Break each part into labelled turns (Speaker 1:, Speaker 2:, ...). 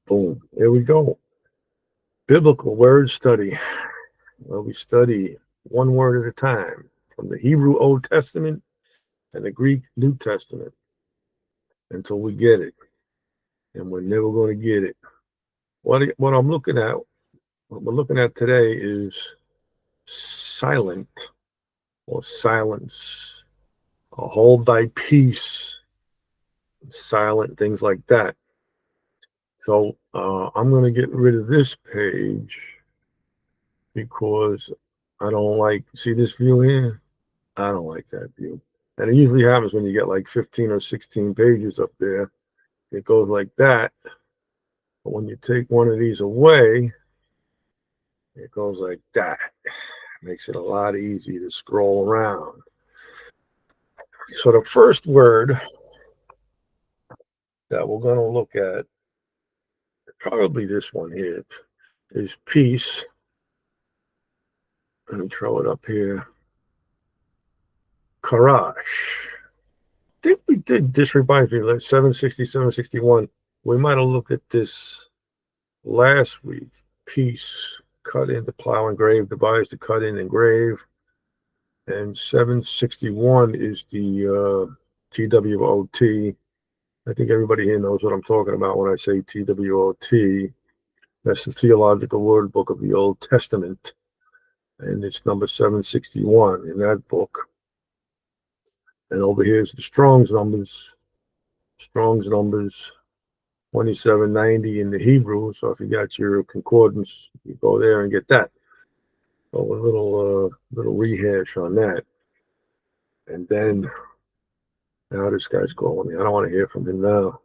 Speaker 1: Boom. Here we go. Biblical word study. Well, we study one word at a time from the Hebrew Old Testament and the Greek New Testament until we get it. And we're never going to get it. What I'm looking at, what we're looking at today is silent or silence, hold thy peace, silent, things like that. So I'm going to get rid of this page because I don't like, see this view here? I don't like that view. And it usually happens when you get like 15 or 16 pages up there. It goes like that. But when you take one of these away, it goes like that. Makes it a lot easier to scroll around. So the first word that we're going to look at, probably this one here, is peace. Let me throw it up here. Karash. I think we did, this reminds me, like 760, 761. We might have looked at this last week. Peace, cut into plow and grave, devised to cut in and grave. And 761 is the TWOT. I think everybody here knows what I'm talking about when I say TWOT. That's the theological word book of the Old Testament. And it's number 761 in that book. And over here is the Strong's numbers. Strong's numbers 2790 in the Hebrew. So if you got your concordance, you go there and get that. So a little rehash on that. And then now this guy's calling me. I don't want to hear from him now.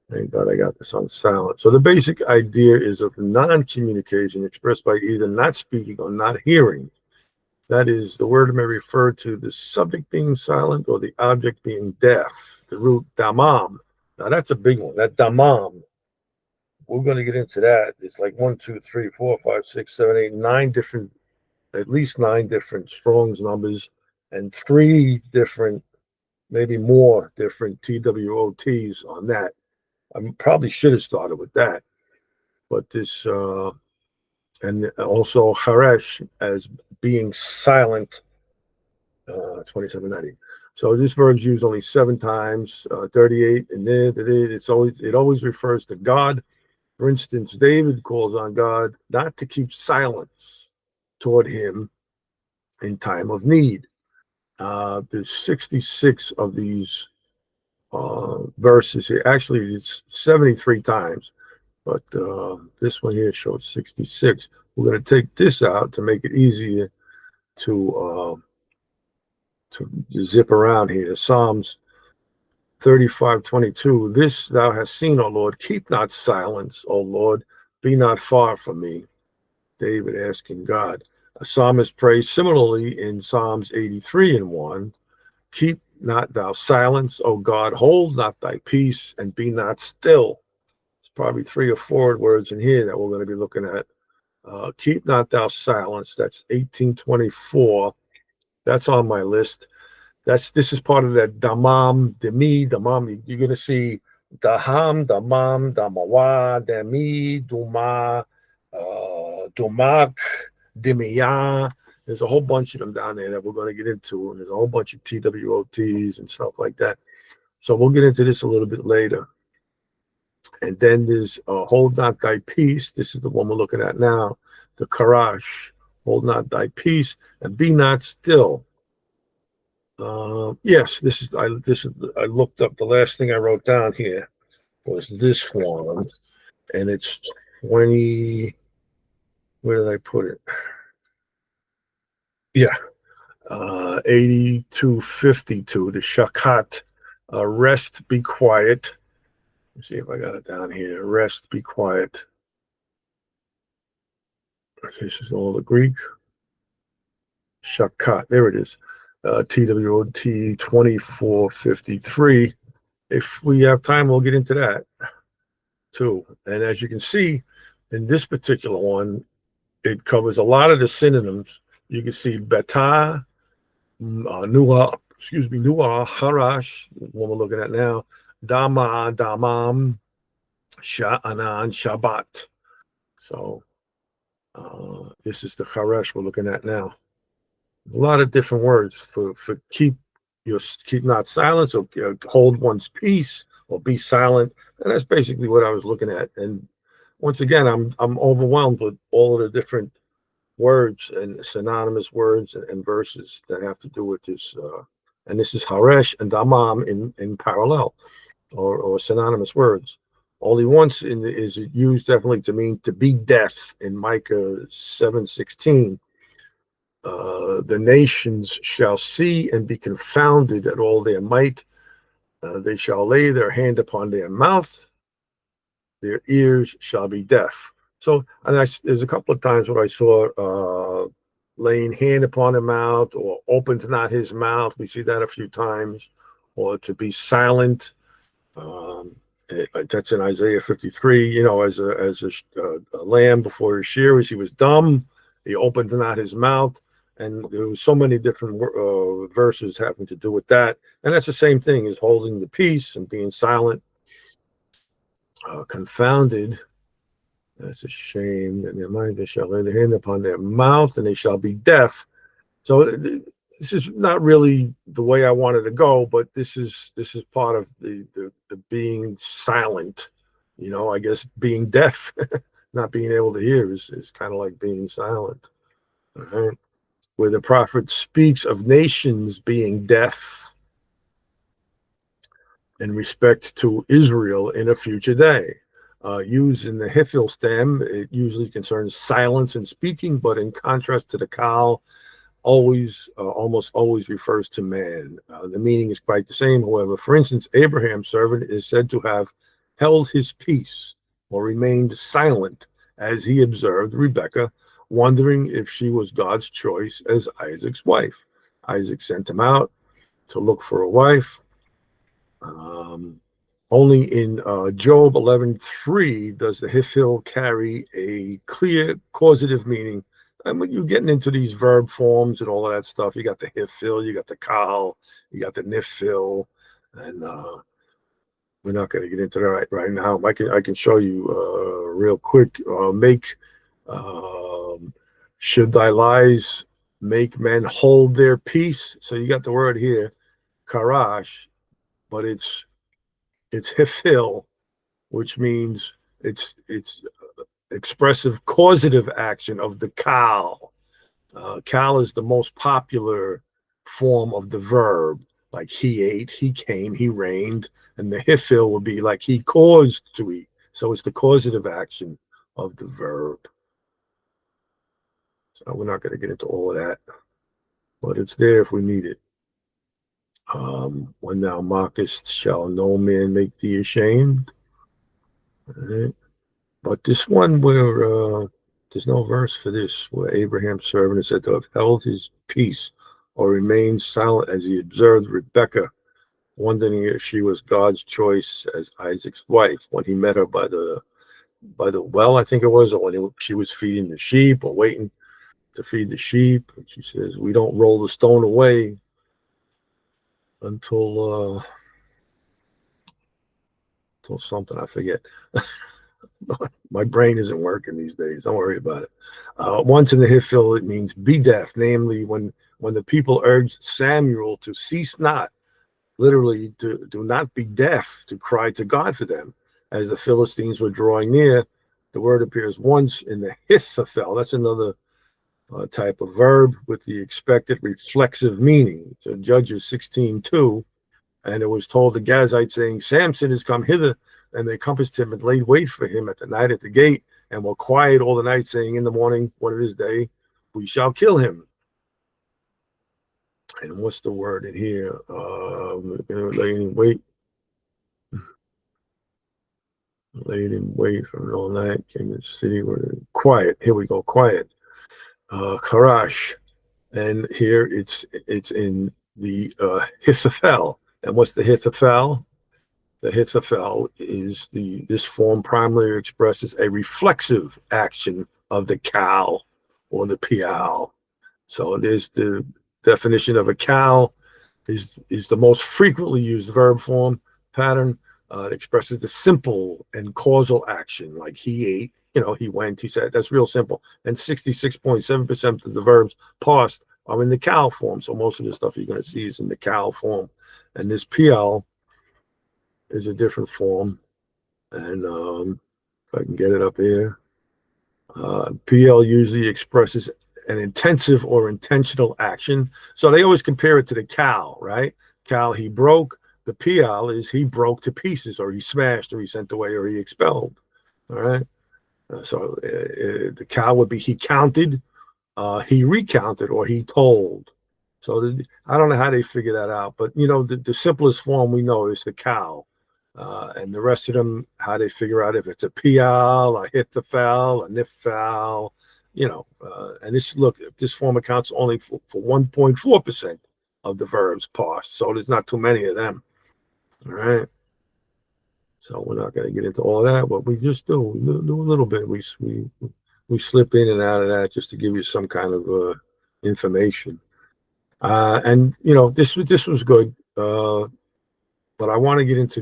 Speaker 1: Thank God I got this on silent. So the basic idea is of non-communication expressed by either not speaking or not hearing. That is, the word may refer to the subject being silent or the object being deaf. The root damam. Now that's a big one. That damam. We're going to get into that. It's like 1, 2, 3, 4, 5, 6, 7, 8, 9 different, at least 9 different Strong's numbers, and 3 different, maybe more different TWOTs on that. I probably should have started with that, but this, and also Haresh as being silent, 2790. So this verb's used only 7 times, 38, and it always refers to God. For instance, David calls on God not to keep silence toward him in time of need. There's 66 of these verses here. Actually, it's 73 times, but this one here shows 66. We're going to take this out to make it easier to zip around here. Psalms 35:22. This thou hast seen, O Lord. Keep not silence, O Lord. Be not far from me. David asking God. A psalmist prays similarly in Psalms 83:1. Keep not thou silence, O God. Hold not thy peace, and be not still. There's probably 3 or 4 words in here that we're going to be looking at. Keep not thou silence. That's 18:24. That's on my list. This is part of that damam, demi, damam. You're gonna see daham, damam, damawa, demi, duma, dumak, dimiya. There's a whole bunch of them down there that we're going to get into, and there's a whole bunch of TWOTs and stuff like that. So we'll get into this a little bit later. And then there's hold not thy peace. This is the one we're looking at now, the karash. Hold not thy peace and be not still. Yes, I looked up, the last thing I wrote down here was this one, and it's 20. Where did I put it? Yeah, 8252. The shakat, rest, be quiet. Let's see if I got it down here. Rest, be quiet. This is all the Greek. Shakat, there it is. TWOT 2453. If we have time, we'll get into that too. And as you can see, in this particular one, it covers a lot of the synonyms. You can see beta, nuah, harash, what we're looking at now, dama, damam, Sha'anan Shabbat. So this is the Charesh we're looking at now. A lot of different words for keep not silence, or hold one's peace, or be silent, and that's basically what I was looking at. And once again, I'm overwhelmed with all of the different words and synonymous words and verses that have to do with this. And this is Haresh and Damam in parallel, or synonymous words. Only once is it used definitely to mean to be deaf in Micah 7:16. The nations shall see and be confounded at all their might. They shall lay their hand upon their mouth. Their ears shall be deaf. So, and there's a couple of times where I saw laying hand upon the mouth, or opens not his mouth. We see that a few times, or to be silent. Um, that's in Isaiah 53. You know, as a lamb before his shearers, he was dumb. He opened not his mouth. And there was so many different verses having to do with that. And that's the same thing as holding the peace and being silent. Confounded. That's a shame. And their mind, they shall lay their hand upon their mouth, and they shall be deaf. So this is not really the way I wanted to go, but this is part of the being silent. You know, I guess being deaf, not being able to hear is kind of like being silent. All right. Where the prophet speaks of nations being deaf in respect to Israel in a future day. Used in the Hifil stem, it usually concerns silence and speaking, but in contrast to the Kal, almost always refers to man. The meaning is quite the same. However, for instance, Abraham's servant is said to have held his peace or remained silent as he observed Rebekah, wondering if she was God's choice as Isaac's wife. Isaac sent him out to look for a wife. Only in Job 11:3 does the Hifil carry a clear causative meaning. And when you're getting into these verb forms and all of that stuff, you got the Hifil, you got the Kal, you got the Nifil, and we're not going to get into that right now. I can show you real quick. Should thy lies make men hold their peace? So you got the word here, karash, but it's hifil, which means it's expressive causative action of the kal. Kal is the most popular form of the verb, like he ate, he came, he reigned, and the hifil would be like he caused to eat. So it's the causative action of the verb. So we're not going to get into all of that, but it's there if we need it. When thou mockest, shall no man make thee ashamed. All right. But this one where there's no verse for this, where Abraham's servant is said to have held his peace or remained silent as he observed Rebekah, wondering if she was God's choice as Isaac's wife when he met her by the well, I think it was, or when she was feeding the sheep or waiting to feed the sheep. And she says, "We don't roll the stone away until something, I forget." My brain isn't working these days. Don't worry about it. Once in the Hifil, it means be deaf, namely when the people urged Samuel to cease not, literally to do not be deaf, to cry to God for them. As the Philistines were drawing near, the word appears once in the Hithafel. That's another type of verb with the expected reflexive meaning. So Judges 16:2, and it was told the Gazites, saying, Samson is come hither, and they compassed him and laid wait for him at the night at the gate, and were quiet all the night, saying, in the morning, when it is day, we shall kill him. And what's the word in here? Laying wait. Laid in wait from all night, came to the city where quiet. Here we go, quiet. Karash. And here it's in the Hithafel. And what's the Hithafel? The Hithafel is this form primarily expresses a reflexive action of the Kal or the Pial. So there's the definition of a Kal is the most frequently used verb form pattern. It expresses the simple and causal action, like he ate, he went, he said. That's real simple. And 66.7% of the verbs parsed are in the cow form. So most of the stuff you're going to see is in the cow form. And this PL is a different form. And if I can get it up here, PL usually expresses an intensive or intentional action. So they always compare it to the cow, right? Cow, he broke. The PL is he broke to pieces, or he smashed, or he sent away, or he expelled. All right. The cow would be he counted, he recounted, or he told. So I don't know how they figure that out, but the simplest form we know is the cow. And the rest of them, how they figure out if it's a PL, a hit the foul, a nip foul, and this form accounts only for 1.4% of the verbs parsed. So there's not too many of them. All right. So we're not going to get into all that, but we just do a little bit. We slip in and out of that just to give you some kind of information. And this was good, but I want to get into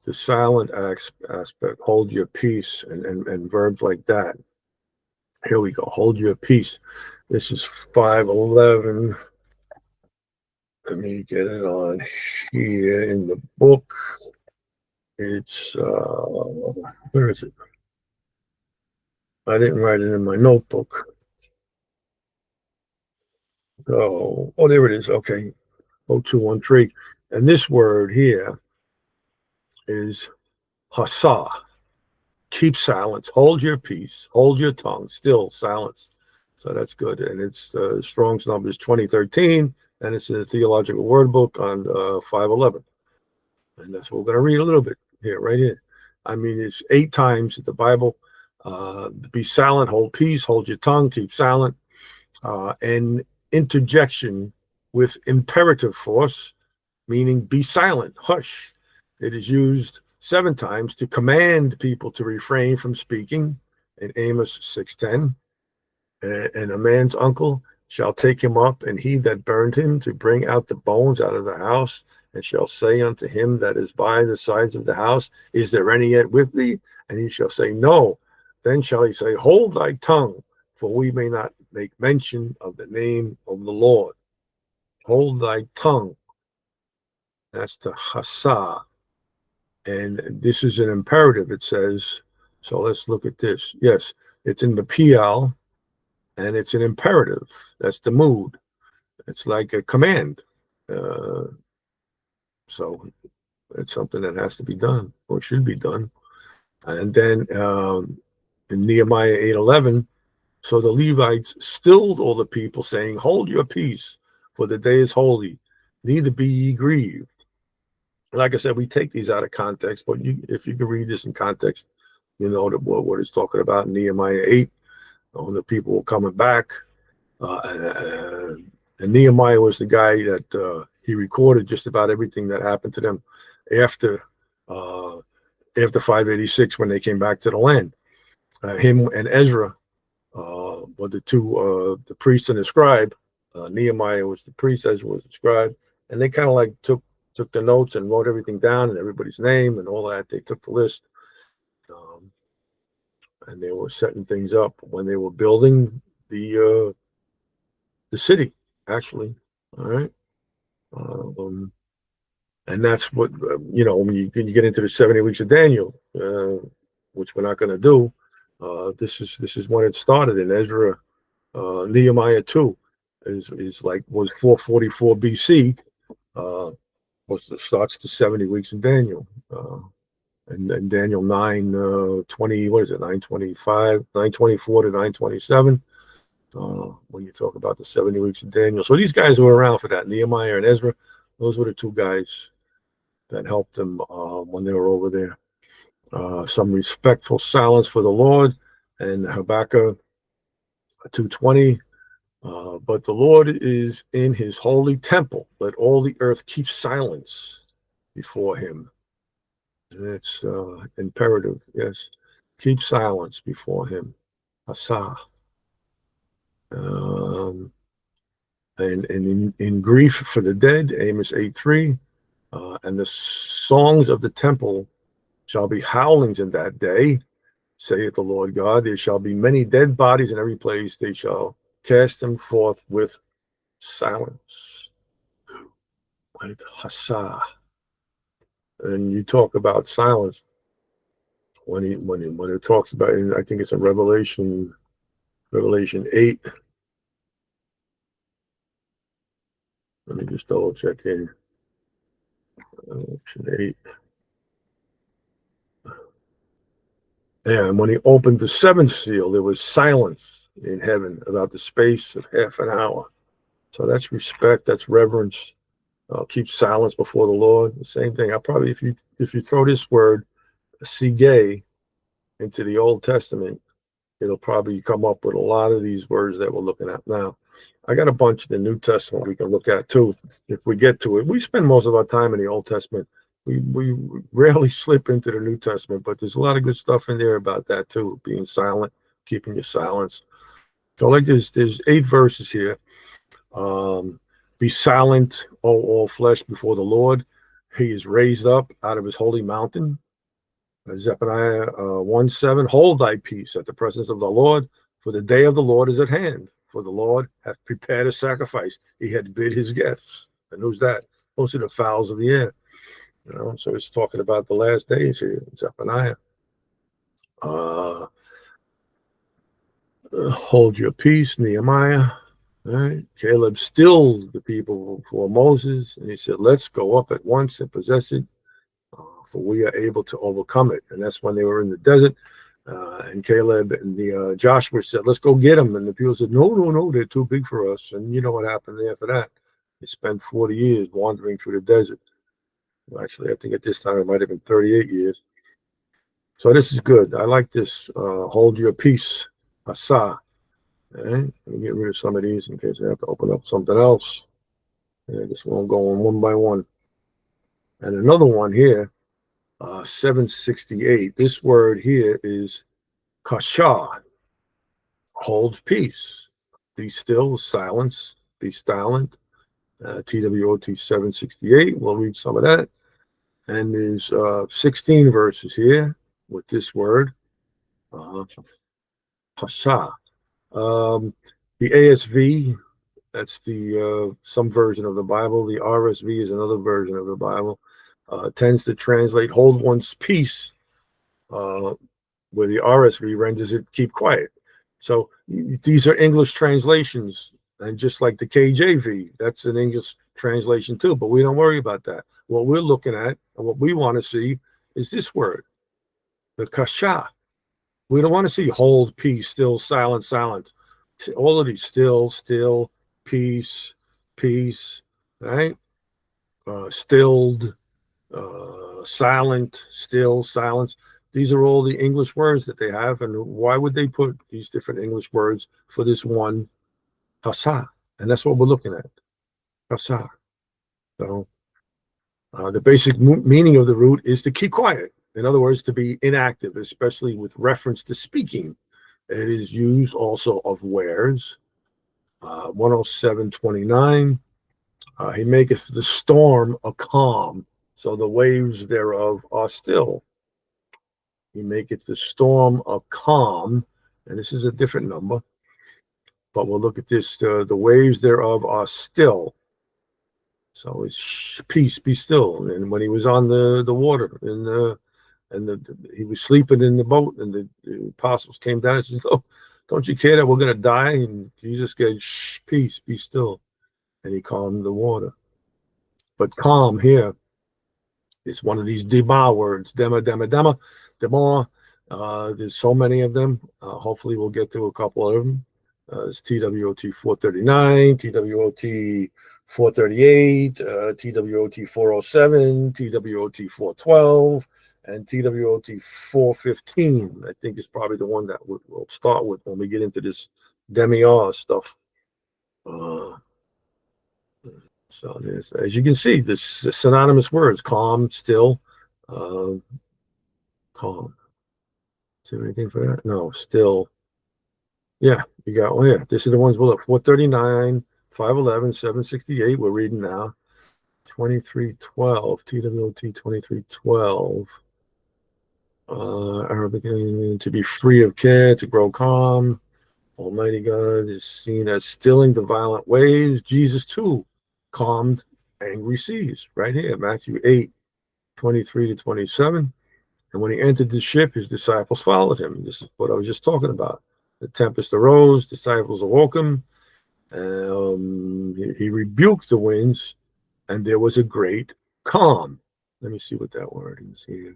Speaker 1: the silent aspect. Hold your peace and verbs like that. Here we go. Hold your peace. This is 5:11. Let me get it on here in the book. It's where is it? I didn't write it in my notebook. Oh, there it is. Okay. 0213. And this word here is hasa. Keep silence. Hold your peace. Hold your tongue. Still silence. So that's good. And it's Strong's numbers 2013. And it's in the Theological Word Book on 511. And that's what we're going to read a little bit here, right here. I mean, it's 8 times in the Bible. Be silent, hold peace, hold your tongue, keep silent. And interjection with imperative force, meaning be silent, hush. It is used 7 times to command people to refrain from speaking in Amos 6:10. And a man's uncle shall take him up, and he that burned him to bring out the bones out of the house, and shall say unto him that is by the sides of the house, is there any yet with thee? And he shall say, no. Then shall he say, hold thy tongue, for we may not make mention of the name of the Lord. Hold thy tongue. That's the hasa. And this is an imperative, it says. So let's look at this. Yes, it's in the PL, and it's an imperative. That's the mood. It's like a command. So it's something that has to be done, or should be done. And then in Nehemiah 8:11, so the Levites stilled all the people, saying, hold your peace, for the day is holy, neither be ye grieved. Like I said, we take these out of context, but if you can read this in context, you know what it's talking about in Nehemiah 8, when the people were coming back. And Nehemiah was the guy that he recorded just about everything that happened to them after 586 when they came back to the land. Him and Ezra were the two, the priest and the scribe. Nehemiah was the priest, Ezra was the scribe, and they kind of like took the notes and wrote everything down and everybody's name and all that. They took the list, and they were setting things up when they were building the city, actually. All right. And that's what, when you get into the 70 weeks of Daniel, which we're not going to do, this is when it started in Ezra. Nehemiah 2 was 444 BC, starts the 70 weeks of Daniel. And Daniel 9:20, what is it, 9:25, 9:24 to 9:27, when you talk about the 70 weeks of Daniel. So these guys were around for that. Nehemiah and Ezra, those were the 2 guys that helped them when they were over there. Some respectful silence for the Lord, and Habakkuk 2:20. But the Lord is in his holy temple. Let all the earth keep silence before him. And it's imperative, yes. Keep silence before him. Asa. And in grief for the dead, Amos 8:3. And the songs of the temple shall be howlings in that day, saith the Lord God. There shall be many dead bodies in every place. They shall cast them forth with silence, with hassa. And you talk about silence when it talks about, I think it's in Revelation 8. Let me just double check in. Revelation 8. And when he opened the seventh seal, there was silence in heaven about the space of half an hour. So that's respect, that's reverence. Keep silence before the Lord. The same thing. I probably, if you throw this word sigay into the Old Testament, it'll probably come up with a lot of these words that we're looking at now. I got a bunch of the New Testament we can look at too, if we get to it. We spend most of our time in the Old Testament. We rarely slip into the New Testament, but there's a lot of good stuff in there about that too, being silent, keeping your silence. So like there's 8 verses here. Be silent, O all flesh, before the Lord. He is raised up out of his holy mountain. Zephaniah 1:7. Hold thy peace at the presence of the Lord, for the day of the Lord is at hand. For the Lord hath prepared a sacrifice. He had bid his guests. And who's that? Those are the fowls of the air. So it's talking about the last days here, Zephaniah. Hold your peace, Nehemiah. All right. Caleb stilled the people before Moses, and he said, let's go up at once and possess it, for we are able to overcome it. And that's when they were in the desert. And Caleb and Joshua said, let's go get them. And the people said, no, they're too big for us. And you know what happened after that? They spent 40 years wandering through the desert. Well, actually, I think at this time it might have been 38 years. So this is good. I like this. Hold your peace. Asa. All right. Let me get rid of some of these in case I have to open up something else. Yeah, this one going one by one. And another one here, 768. This word here is kasha. Hold peace. Be still, silence, be silent. TWOT 768. We'll read some of that. And there's 16 verses here with this word, kasha. The ASV, that's the some version of the Bible. The RSV is another version of the Bible. Tends to translate hold one's peace, where the RSV renders it keep quiet. So these are English translations, and just like the KJV, that's an English translation too, but we don't worry about that. What we're looking at and what we want to see is this word, the kasha. We don't want to see hold, peace, still, silent, silent. All of these still, peace, right? Stilled, silent, still, silence. These are all the English words that they have. And why would they put these different English words for this one hasa? And that's what we're looking at, hasa. So the basic meaning of the root is to keep quiet. In other words, to be inactive, especially with reference to speaking. It is used also of wares. 107:29. He maketh the storm a calm, so the waves thereof are still. He maketh the storm a calm, and this is a different number, but we'll look at this. The waves thereof are still. So it's peace, be still. And when he was on the water, he was sleeping in the boat, and the apostles came down and said, "Oh, don't you care that we're going to die?" And Jesus said, "Shh, peace, be still." And he calmed the water. But calm here is one of these dema words, dema. There's so many of them. Hopefully we'll get to a couple of them. It's TWOT 439, TWOT 438, TWOT 407, TWOT 412, and TWOT 415. I think is probably the one that we'll start with when we get into this demi-R stuff. So there's, as you can see, this synonymous words: calm, still, calm. Is there anything for that? No, still. Yeah, you got, oh yeah, this is the ones below. 439, 511, 768, we're reading now. 2312, TWOT 2312. Arabic to be free of care, to grow calm. Almighty God is seen as stilling the violent waves. Jesus, too, calmed angry seas. Right here, Matthew 8, 23 to 27. And when he entered the ship, his disciples followed him. This is what I was just talking about. The tempest arose, disciples awoke him. He rebuked the winds, and there was a great calm. Let me see what that word is here.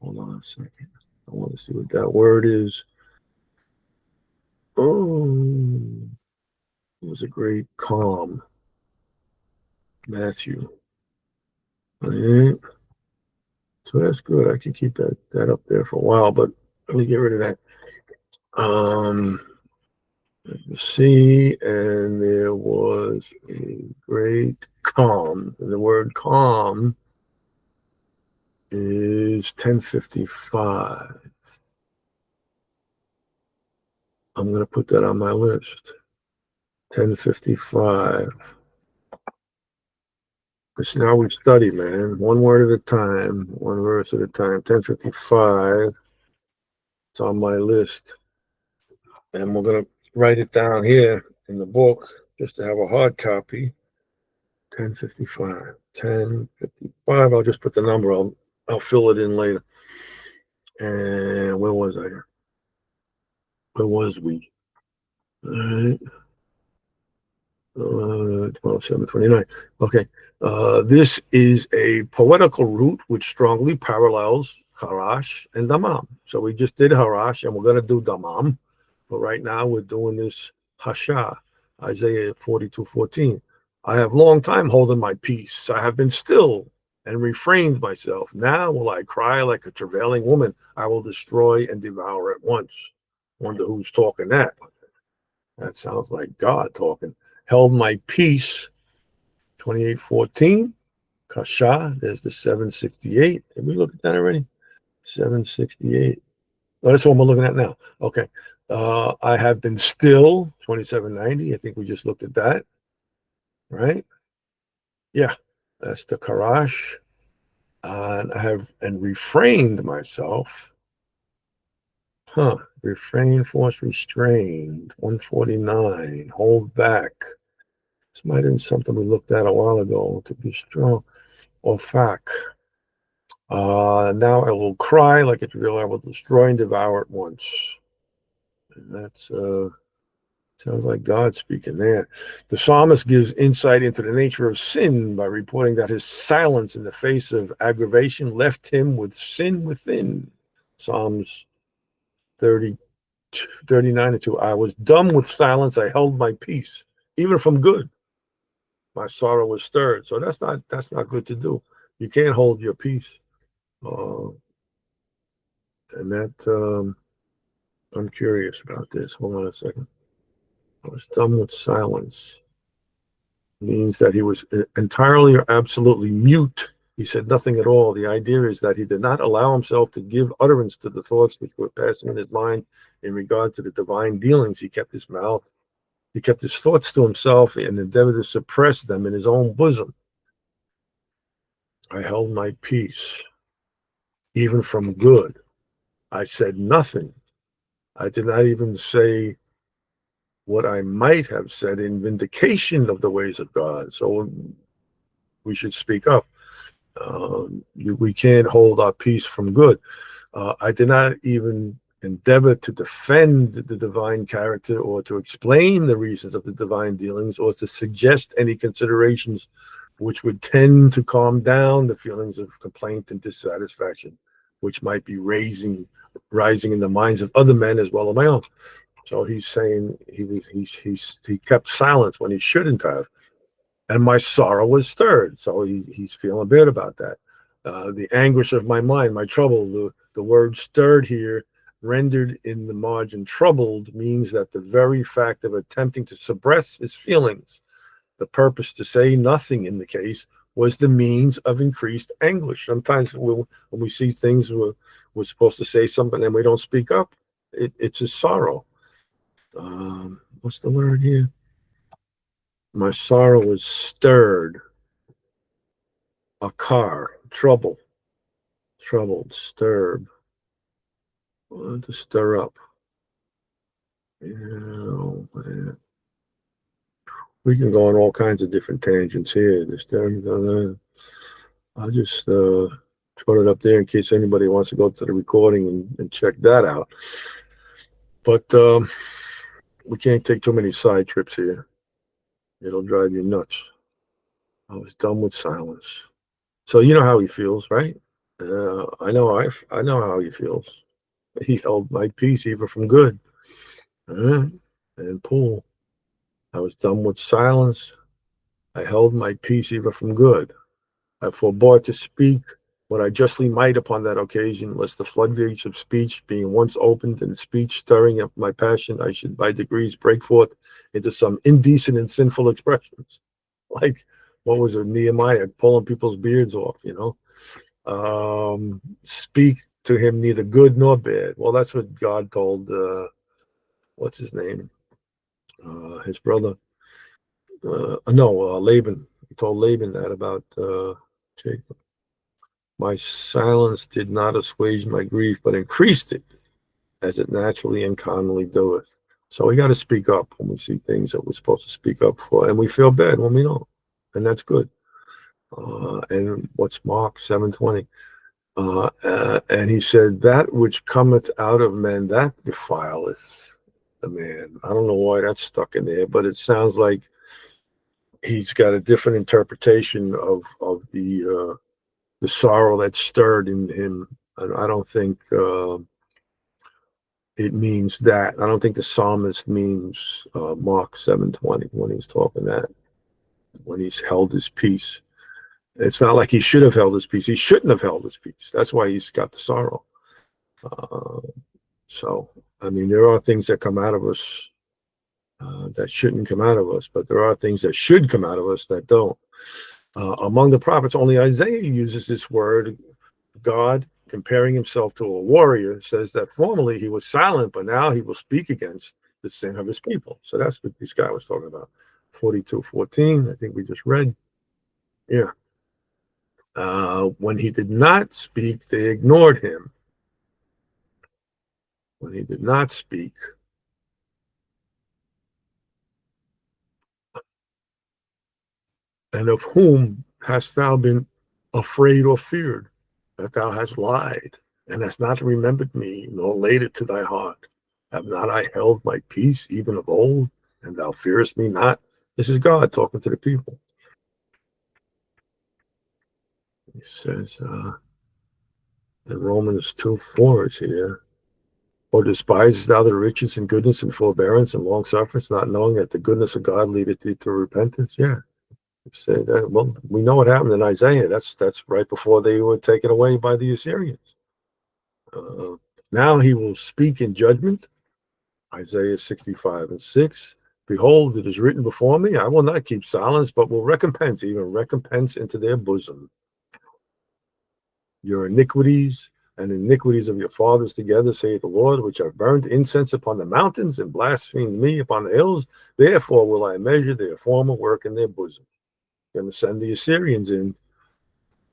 Speaker 1: Hold on a second. I want to see what that word is. Oh, it was a great calm. Matthew. All right. So that's good. I can keep that up there for a while, but let me get rid of that. Let's see, and there was a great calm. And the word calm is 1055. I'm going to put that on my list. 1055. This is how we study, man. One word at a time, one verse at a time. 1055. It's on my list. And we're going to write it down here in the book just to have a hard copy. 1055. 1055. I'll just put the number. I'll fill it in later. And where was I? Where was we? All right. 12, 7, 29. Okay. This is a poetical root which strongly parallels Harash and Damam. So we just did Harash and we're going to do Damam. But right now we're doing this Hasha, Isaiah 42:14. I have long time holding my peace. I have been still and refrained myself. Now will I cry like a travailing woman. I will destroy and devour at once. Wonder who's talking that. That sounds like God talking. Held my peace, 28:14. Kasha, there's the 768. Did we look at that already? 768. Oh, that's what I'm looking at now. Okay. I have been still, 2790. I think we just looked at that. Right? Yeah. That's the Karash. And I have refrained myself. Refrain, force, restrained. 149. Hold back. This might have been something we looked at a while ago. To be strong. Or fact. Now I will cry like it's real. I will destroy and devour at once. And that's sounds like God speaking there. The psalmist gives insight into the nature of sin by reporting that his silence in the face of aggravation left him with sin within. Psalms 30, 39 and 2. I was dumb with silence. I held my peace, even from good. My sorrow was stirred. So that's not good to do. You can't hold your peace. And that I'm curious about this. Hold on a second. I was dumb with silence. Means that he was entirely or absolutely mute. He said nothing at all. The idea is that he did not allow himself to give utterance to the thoughts which were passing in his mind in regard to the divine dealings. He kept his thoughts to himself and endeavored to suppress them in his own bosom. I held my peace, even from good. I said nothing. I did not even say what I might have said in vindication of the ways of God. So we should speak up. We can't hold our peace from good. I did not even endeavor to defend the divine character or to explain the reasons of the divine dealings or to suggest any considerations which would tend to calm down the feelings of complaint and dissatisfaction, which might be rising in the minds of other men as well as my own. So he's saying he kept silence when he shouldn't have, and my sorrow was stirred. So he's feeling bad about that. The anguish of my mind, my trouble. The word "stirred" here, rendered in the margin "troubled," means that the very fact of attempting to suppress his feelings, the purpose to say nothing in the case, was the means of increased anguish. Sometimes when we see things, we're supposed to say something and we don't speak up. It's a sorrow. What's the word here? My sorrow was stirred. a car, trouble, disturb, to stir up. You know, we can go on all kinds of different tangents here. I'll just put it up there in case anybody wants to go to the recording and check that out. But we can't take too many side trips here. It'll drive you nuts. I was done with silence. So you know how he feels, right? I know how he feels. He held my peace even from good. And pool. I was done with silence. I held my peace even from good. I forbore to speak what I justly might upon that occasion, lest the floodgates of speech being once opened and speech stirring up my passion, I should by degrees break forth into some indecent and sinful expressions. Like, what was it, Nehemiah pulling people's beards off, speak to him neither good nor bad. Well, that's what God told, what's his name? His brother. Laban. He told Laban that about Jacob. My silence did not assuage my grief, but increased it, as it naturally and commonly doeth. So we got to speak up when we see things that we're supposed to speak up for, and we feel bad when we don't, and that's good. And what's Mark 7:20? And he said, "That which cometh out of men, that defileth the man." I don't know why that's stuck in there, but it sounds like he's got a different interpretation of the sorrow that's stirred in him. And I don't think it means that. I don't think the psalmist means Mark 7:20 when he's talking that, when he's held his peace. It's not like he should have held his peace. He shouldn't have held his peace. That's why he's got the sorrow. Uh, so, I mean, there are things that come out of us that shouldn't come out of us, but there are things that should come out of us that don't. Among the prophets, only Isaiah uses this word. God, comparing himself to a warrior, says that formerly he was silent, but now he will speak against the sin of his people. So that's what this guy was talking about. 42:14, I think we just read. Yeah. When he did not speak, they ignored him. When he did not speak, and of whom hast thou been afraid or feared, that thou hast lied, and hast not remembered me, nor laid it to thy heart? Have not I held my peace even of old, and thou fearest me not? This is God talking to the people. He says, in Romans 2:4 is here. Or despisest thou the riches and goodness and forbearance and long sufferance, not knowing that the goodness of God leadeth thee to repentance? Yeah. Say that. Well, we know what happened in Isaiah. That's right before they were taken away by the Assyrians. Now he will speak in judgment. Isaiah 65:6. Behold, it is written before me, I will not keep silence, but will recompense, even recompense into their bosom, your iniquities and iniquities of your fathers together, saith the Lord, which have burned incense upon the mountains and blasphemed me upon the hills. Therefore will I measure their former work in their bosom. I'm going to send the Assyrians in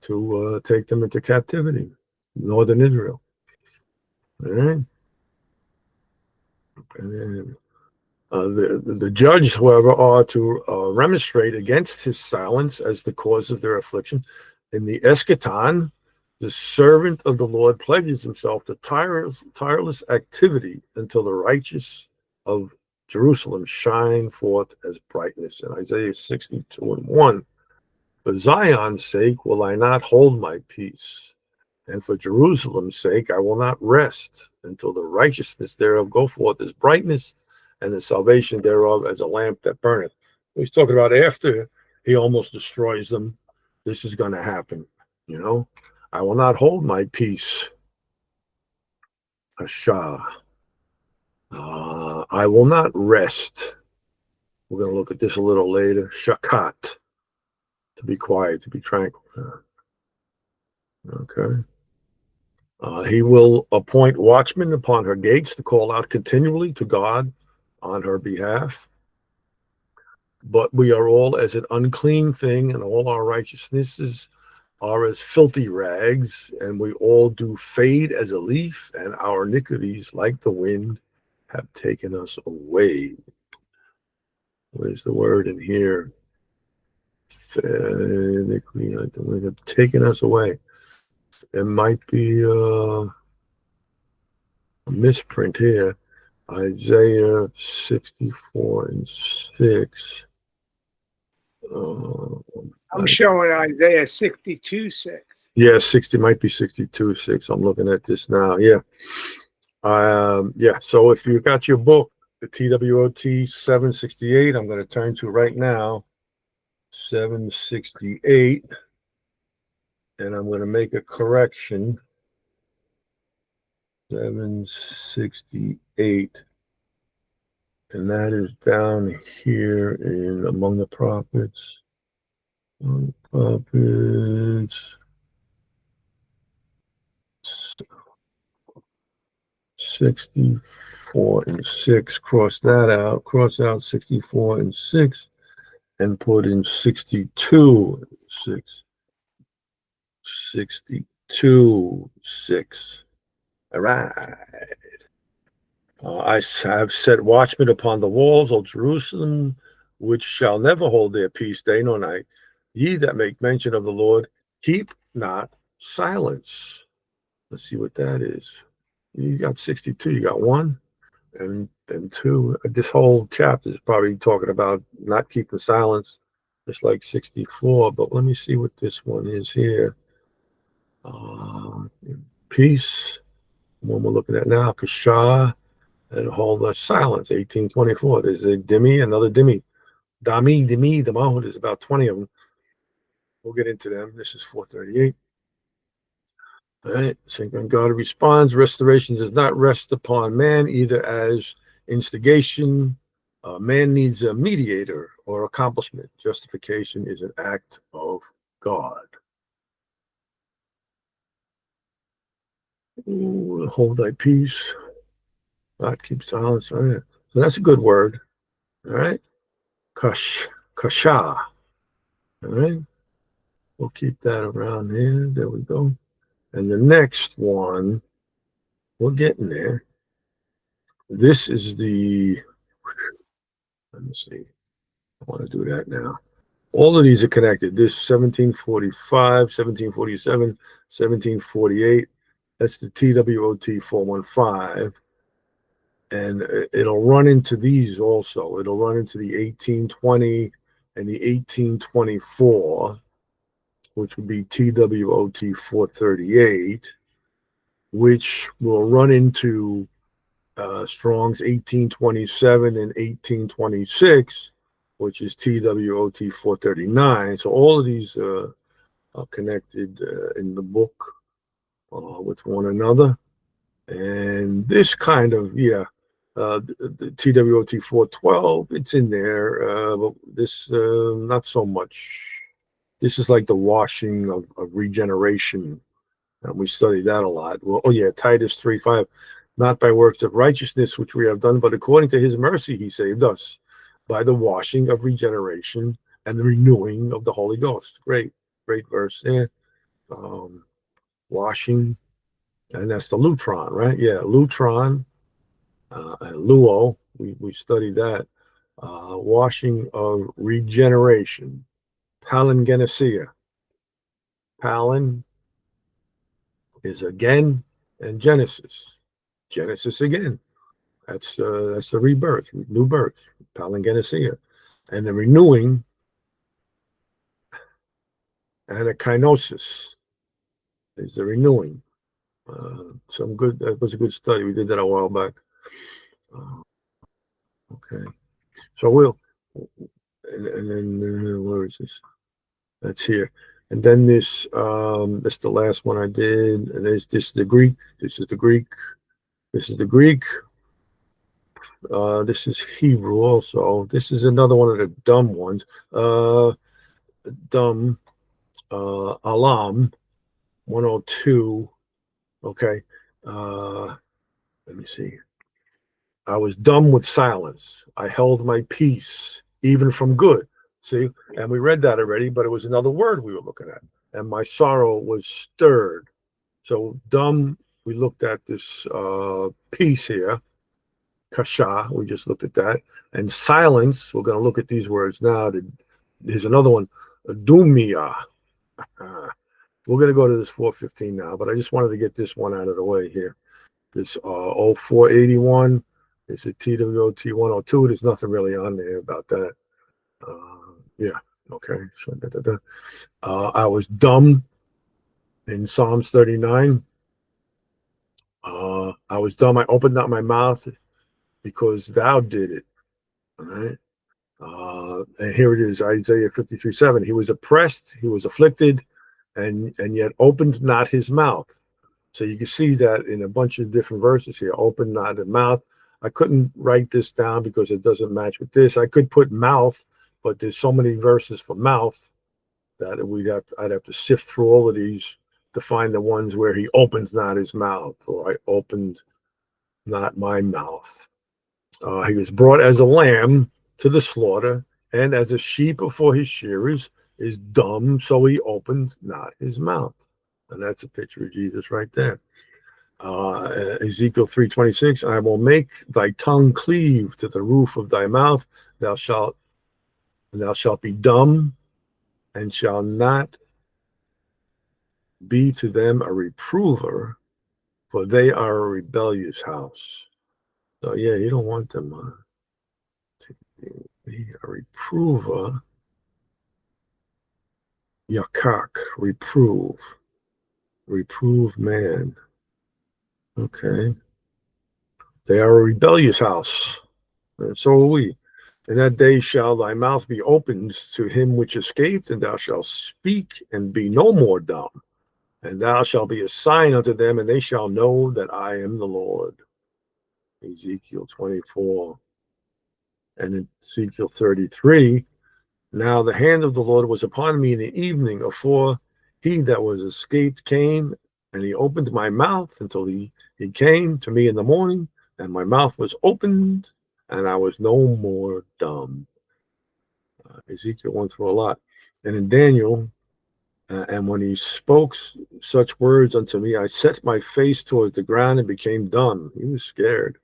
Speaker 1: to take them into captivity, northern Israel. All right. And then, the judge, however, are to remonstrate against his silence as the cause of their affliction. In the eschaton, the servant of the Lord pledges himself to tireless activity until the righteous of Jerusalem shine forth as brightness. In Isaiah 62:1, for Zion's sake will I not hold my peace, and for Jerusalem's sake I will not rest until the righteousness thereof go forth as brightness, and the salvation thereof as a lamp that burneth. He's talking about after he almost destroys them. This is going to happen. I will not hold my peace. Ashah. I will not rest. We're going to look at this a little later. Shakat. To be quiet, to be tranquil. Okay. He will appoint watchmen upon her gates to call out continually to God on her behalf. But we are all as an unclean thing, and all our righteousnesses are as filthy rags, and we all do fade as a leaf, and our iniquities, like the wind, have taken us away. Where's the word in here? Iniquity, like the wind, have taken us away. It might be a misprint here. Isaiah 64 and 6.
Speaker 2: I'm showing Isaiah 62:6.
Speaker 1: Yeah, 60 might be 62:6. I'm looking at this now. Yeah. Yeah. So if you got your book, the TWOT 768, I'm going to turn to right now, 768, and I'm going to make a correction. 768, and that is down here in among the prophets. Prophets. 64 and 6. Cross that out. Cross out 64 and 6 and put in 62 and 6. 62, 6. All right. I have set watchmen upon the walls, O Jerusalem, which shall never hold their peace day nor night. Ye that make mention of the Lord, keep not silence. Let's see what that is. You got 62, you got one and two. This whole chapter is probably talking about not keeping silence, just like 64. But let me see what this one is here. Peace, one we're looking at now, Kasha, and hold the silence, 1824. There's a Dimi, another Dimi. Dimi, the Mahmoud, there's about 20 of them. We'll get into them. This is 438. All right. So when God responds, restoration does not rest upon man either as instigation. Man needs a mediator or accomplishment. Justification is an act of God. Ooh, hold thy peace. God keep silence. All right. So that's a good word. All right. Kasha. All right. We'll keep that around here. There we go. And the next one, we're getting there. This is the, let me see. I want to do that now. All of these are connected. This 1745, 1747, 1748. That's the TWOT 415. And it'll run into these also. It'll run into the 1820 and the 1824, which would be TWOT 438, which will run into Strong's 1827 and 1826, which is TWOT 439. So all of these are connected in the book with one another. And this kind of, the TWOT 412, it's in there, but this, not so much. This is like the washing of regeneration. And we study that a lot. Well, Titus 3:5. Not by works of righteousness which we have done, but according to his mercy he saved us by the washing of regeneration and the renewing of the Holy Ghost. Great verse there. Washing, and that's the lutron, right? Yeah, lutron and luo. We studied that. Washing of regeneration. Palingenesia. Palin is again, and Genesis. Genesis again. That's the rebirth, new birth, palingenesia, and the renewing, and a kenosis is the renewing. That was a good study. We did that a while back. Okay, so and then where is this? That's here, and then this. That's the last one I did, and this is the Greek. This is the Greek. This is the Greek. This is Hebrew also. This is another one of the dumb ones. Alam 102. Okay. Let me see. I was dumb with silence. I held my peace, even from good. See, and we read that already, but it was another word we were looking at. and my sorrow was stirred. So dumb, we looked at this piece here, kasha, we just looked at that. And silence, we're going to look at these words now. There's another one, dumia. We're going to go to this 415 now, but I just wanted to get this one out of the way here. This 0481, it's a TWOT 102. There's nothing really on there about that. Yeah, okay. So, I was dumb in Psalms 39. I was dumb. I opened not my mouth because thou did it. All right. And here it is, Isaiah 53:7. He was oppressed, he was afflicted, and yet opened not his mouth. So you can see that in a bunch of different verses here. Open not his mouth. I couldn't write this down because it doesn't match with this. I could put mouth, but there's so many verses for mouth that I'd have to sift through all of these to find the ones where he opens not his mouth, or I opened not my mouth. He was brought as a lamb to the slaughter, and as a sheep before his shearers is dumb, so he opened not his mouth. And that's a picture of Jesus right there. Ezekiel 3:26, I will make thy tongue cleave to the roof of thy mouth. Thou shalt be dumb, and shall not be to them a reprover, for they are a rebellious house. So yeah, you don't want them to be a reprover. Yakak, reprove man. Okay. They are a rebellious house, and so are we. In that day shall thy mouth be opened to him which escaped, and thou shalt speak and be no more dumb. And thou shalt be a sign unto them, and they shall know that I am the Lord. Ezekiel 24. And in Ezekiel 33, now the hand of the Lord was upon me in the evening, afore he that was escaped came, and he opened my mouth until he came to me in the morning, and my mouth was opened, and I was no more dumb. Ezekiel went through a lot. And in Daniel, and when he spoke such words unto me, I set my face towards the ground and became dumb. He was scared.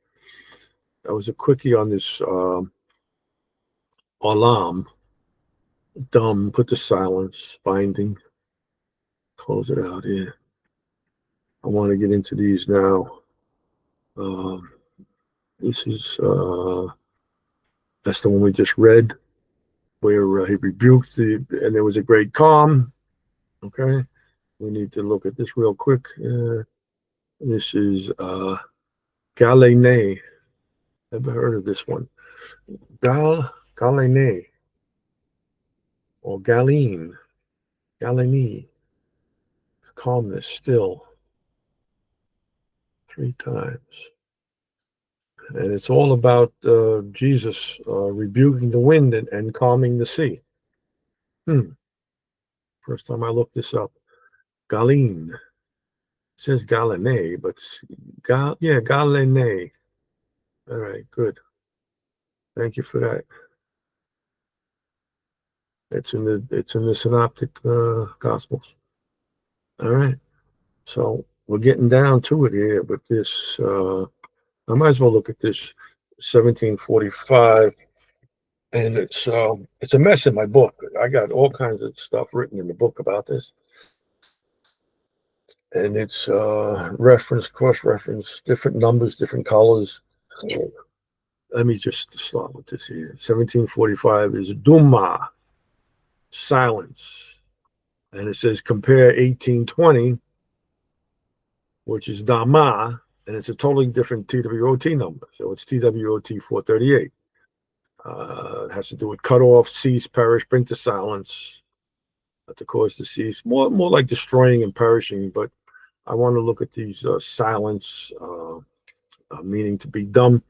Speaker 1: That was a quickie on this alarm. Dumb, put the silence, binding, close it out here. I want to get into these now. This is, that's the one we just read, where he rebuked and there was a great calm. Okay. We need to look at this real quick. This is Galene. Never heard of this one. Galene or Galine. Calmness, still. 3 times. And it's all about Jesus rebuking the wind and calming the sea. First time I looked this up. Galine. It says Galene, but Galene. All right, good. Thank you for that. It's in the Synoptic Gospels. All right. So we're getting down to it here, but this I might as well look at this 1745, and it's a mess in my book. I got all kinds of stuff written in the book about this, and it's reference, cross-reference, different numbers, different colors. Let me just start with this here. 1745 is Duma, silence, and it says compare 1820, which is Dama, and it's a totally different TWOT number. So it's TWOT 438. It has to do with cut off, cease, perish, bring to silence, to cause to cease. More like destroying and perishing. But I want to look at these silence, meaning to be dumb.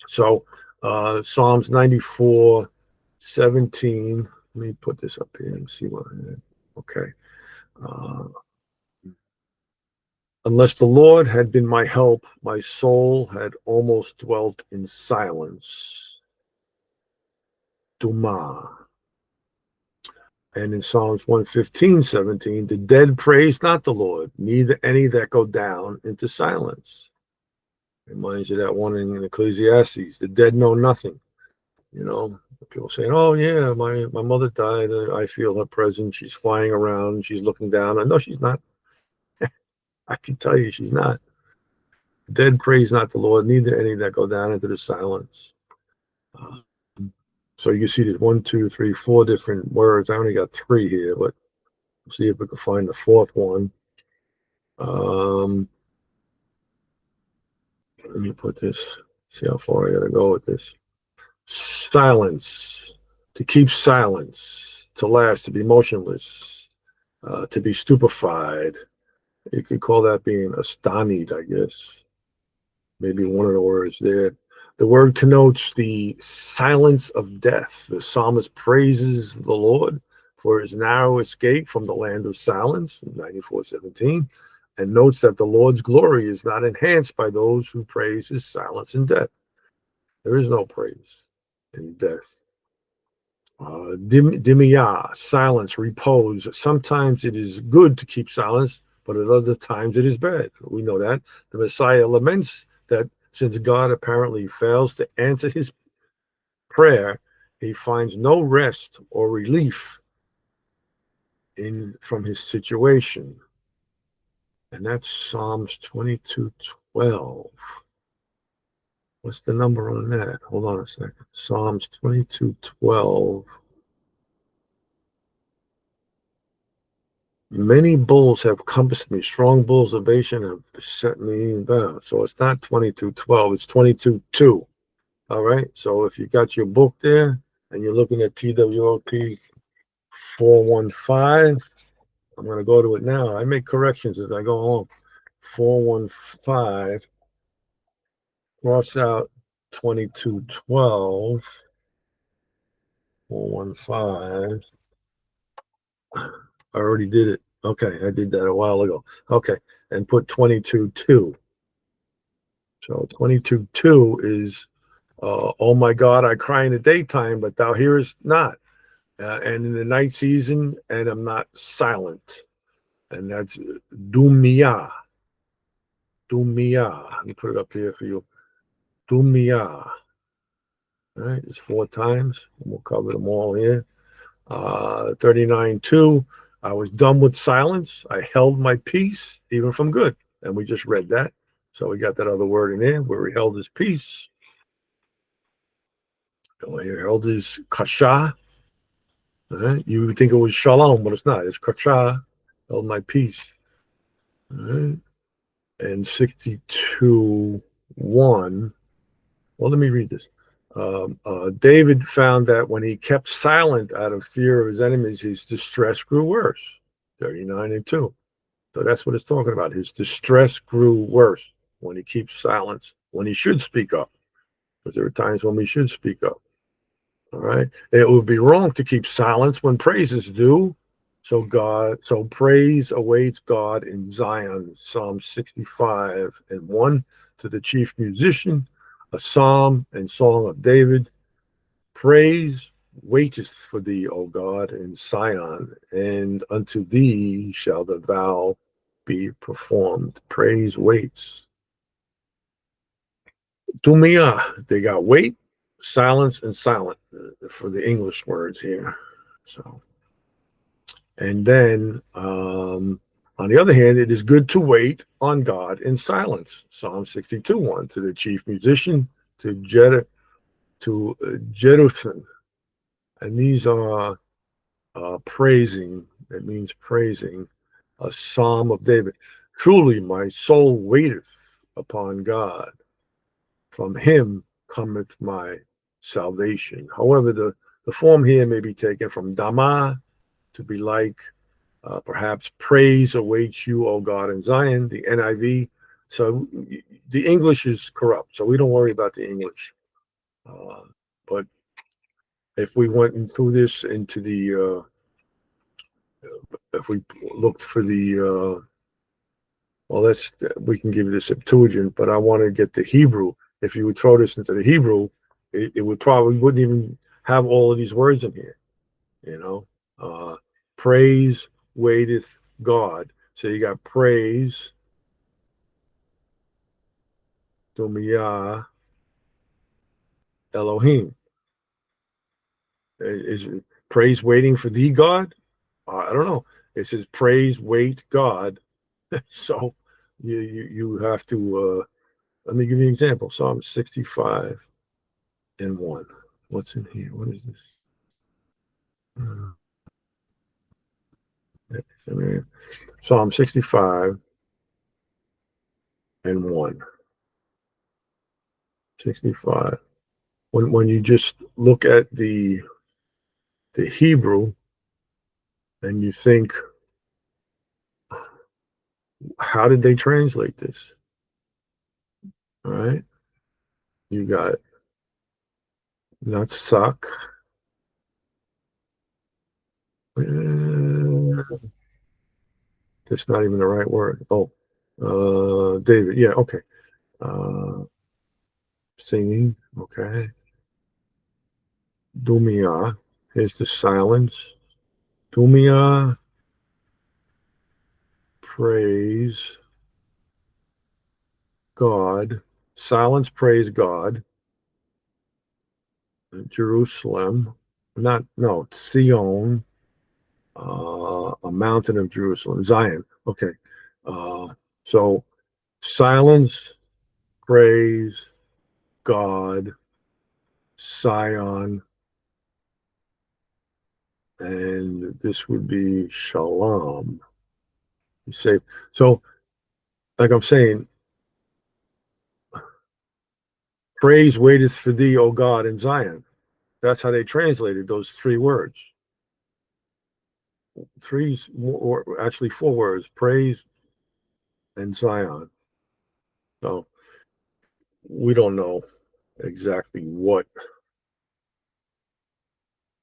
Speaker 1: So Psalms 94:17. Let me put this up here and see what. Okay. Unless the Lord had been my help, my soul had almost dwelt in silence. Duma. And in Psalms 115:17, the dead praise not the Lord, neither any that go down into silence. Reminds you that one in Ecclesiastes, the dead know nothing. You know, people saying, "Oh yeah, my mother died. I feel her presence. She's flying around. She's looking down." I know she's not. I can tell you, she's not. Dead praise not the Lord, neither any that go down into the silence. Uh, so you see, there's 1, 2, 3, 4 different words. I only got 3 here, but we'll see if we can find the 4th one. Let me put this. See how far I gotta go with this. Silence. To keep silence. To last. To be motionless. To be stupefied. You could call that being astonied, I guess. Maybe one of the words there. The word connotes the silence of death. The psalmist praises the Lord for his narrow escape from the land of silence, 94:17, and notes that the Lord's glory is not enhanced by those who praise his silence in death. There is no praise in death. Dimiyah, silence, repose. Sometimes it is good to keep silence, but at other times it is bad. We know that. The Messiah laments that since God apparently fails to answer his prayer, he finds no rest or relief from his situation. And that's Psalms 22:12. What's the number on that? Hold on a second. Psalms 22:12. Many bulls have compassed me. Strong bulls of Bashan have set me bound. So it's not 22:12. It's 22:2. All right. So if you got your book there and you're looking at TWOP 415, I'm going to go to it now. I make corrections as I go along. 415, cross out 22:12. 415. I already did it. Okay, I did that a while ago. Okay, and put 22:2. So 22:2 is, oh my God, I cry in the daytime, but thou hearest not. And in the night season, and I'm not silent. And that's Dumiyah. Dumiyah. Let me put it up here for you. Dumiyah. All right, it's 4 times. We'll cover them all here. 39:2. I was done with silence. I held my peace, even from good. And we just read that. So we got that other word in there where he held his peace. He held his kasha. All right? You would think it was shalom, but it's not. It's kasha. Held my peace. All right? And 62:1. Well, let me read this. David found that when he kept silent out of fear of his enemies, his distress grew worse. 39:2. So that's what it's talking about. His distress grew worse when he keeps silence, when he should speak up. Because there are times when we should speak up. All right. It would be wrong to keep silence when praise is due. So praise awaits God in Zion. Psalm 65:1. To the chief musician, a psalm and song of David. Praise waiteth for thee, O God, in Zion, and unto thee shall the vow be performed. Praise waits. Dumia, they got wait, silence, and silent for the English words here. So, and then on the other hand, it is good to wait on God in silence. Psalm 62:1. To the chief musician, to Jeduthun. And these are praising. It means praising. A psalm of David. Truly my soul waiteth upon God. From him cometh my salvation. However, the form here may be taken from Dama to be like, perhaps praise awaits you, O God, in Zion, the NIV. So the English is corrupt, so we don't worry about the English. But if we went through this into the, if we looked for the, well, we can give you the Septuagint, but I want to get the Hebrew. If you would throw this into the Hebrew, it would probably wouldn't even have all of these words in here, you know. Praise waiteth God. So you got praise, Dumiyah, Elohim. Is praise waiting for the God? I don't know. It says praise wait God. So you have to. Let me give you an example. Psalm 65 and 1. What's in here? What is this? Psalm 65 and 1. 65. When you just look at the Hebrew and you think, how did they translate this? All right. You got not suck. That's not even the right word. Oh, David. Yeah. Okay. Uh, Singing. Okay. Dumia. Here's the silence. Dumia. Praise God. Silence. Praise God. Jerusalem. Not, no, Sion. A mountain of Jerusalem. Zion. Okay. Uh, so silence. Praise God. Sion. And this would be shalom. You say so, like I'm saying, praise waiteth for thee, O God, in Zion. That's how they translated those three words. Or actually 4 words: praise and Zion. So we don't know exactly what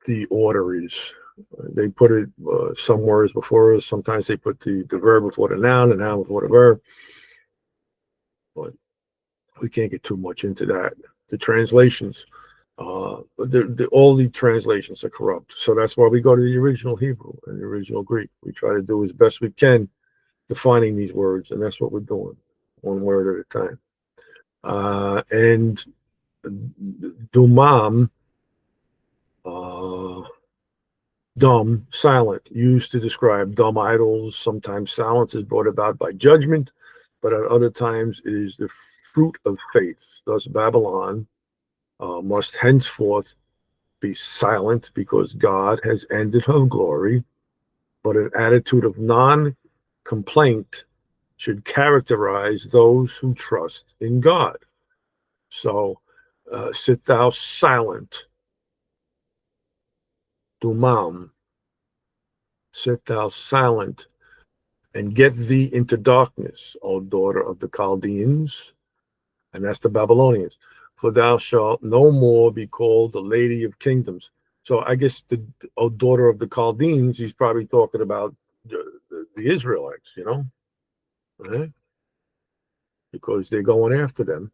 Speaker 1: the order is. They put it some words before us. Sometimes they put the verb before the noun before the verb. But we can't get too much into that. The translations, all the translations are corrupt. So that's why we go to the original Hebrew and the original Greek. We try to do as best we can defining these words, and that's what we're doing, one word at a time. And dumam, dumb, silent, used to describe dumb idols. Sometimes silence is brought about by judgment, but at other times it is the fruit of faith. Thus, Babylon must henceforth be silent because God has ended her glory, but an attitude of non-complaint should characterize those who trust in God. So, sit thou silent, dumam, sit thou silent, and get thee into darkness, O daughter of the Chaldeans, and that's the Babylonians. For thou shalt no more be called the lady of kingdoms. So I guess the daughter of the Chaldeans, he's probably talking about the Israelites, right? Because they're going after them.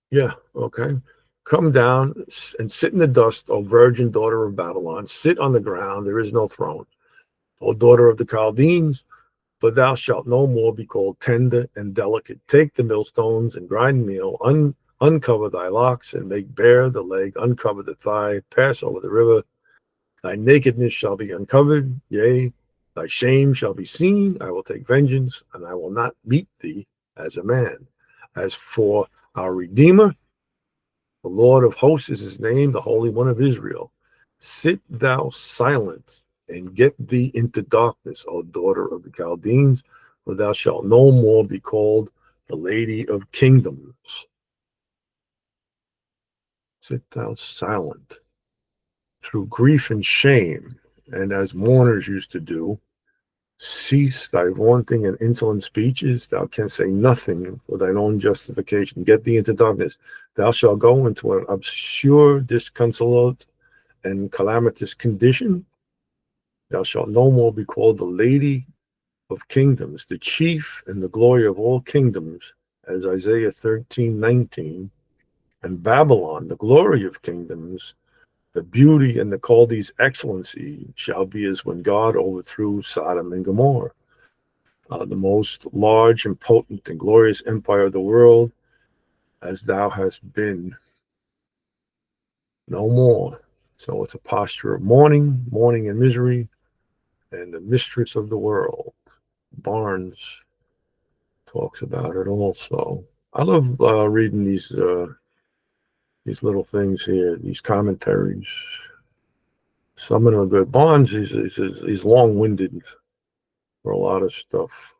Speaker 1: Yeah, okay. Come down and sit in the dust, O virgin daughter of Babylon. Sit on the ground, there is no throne. O daughter of the Chaldeans, but thou shalt no more be called tender and delicate. Take the millstones and grind meal, uncover thy locks and make bare the leg, uncover the thigh, pass over the river. Thy nakedness shall be uncovered, yea, thy shame shall be seen. I will take vengeance, and I will not meet thee as a man. As for our Redeemer, the Lord of hosts is his name, the Holy One of Israel. Sit thou silent and get thee into darkness, O daughter of the Chaldeans, for thou shalt no more be called the Lady of Kingdoms. Sit thou silent through grief and shame, and as mourners used to do, cease thy vaunting and insolent speeches. Thou canst say nothing for thine own justification. Get thee into darkness. Thou shalt go into an obscure, disconsolate, and calamitous condition. Thou shalt no more be called the Lady of Kingdoms, the chief and the glory of all kingdoms, as Isaiah 13:19. And Babylon, the glory of kingdoms, The beauty and the Chaldees' excellency shall be as when God overthrew Sodom and Gomorrah, the most large and potent and glorious empire of the world, as thou hast been no more. So it's a posture of mourning, mourning and misery, and the mistress of the world. Barnes talks about it also. I love reading these little things here, these commentaries. Some of them are good. Barnes is long-winded for a lot of stuff.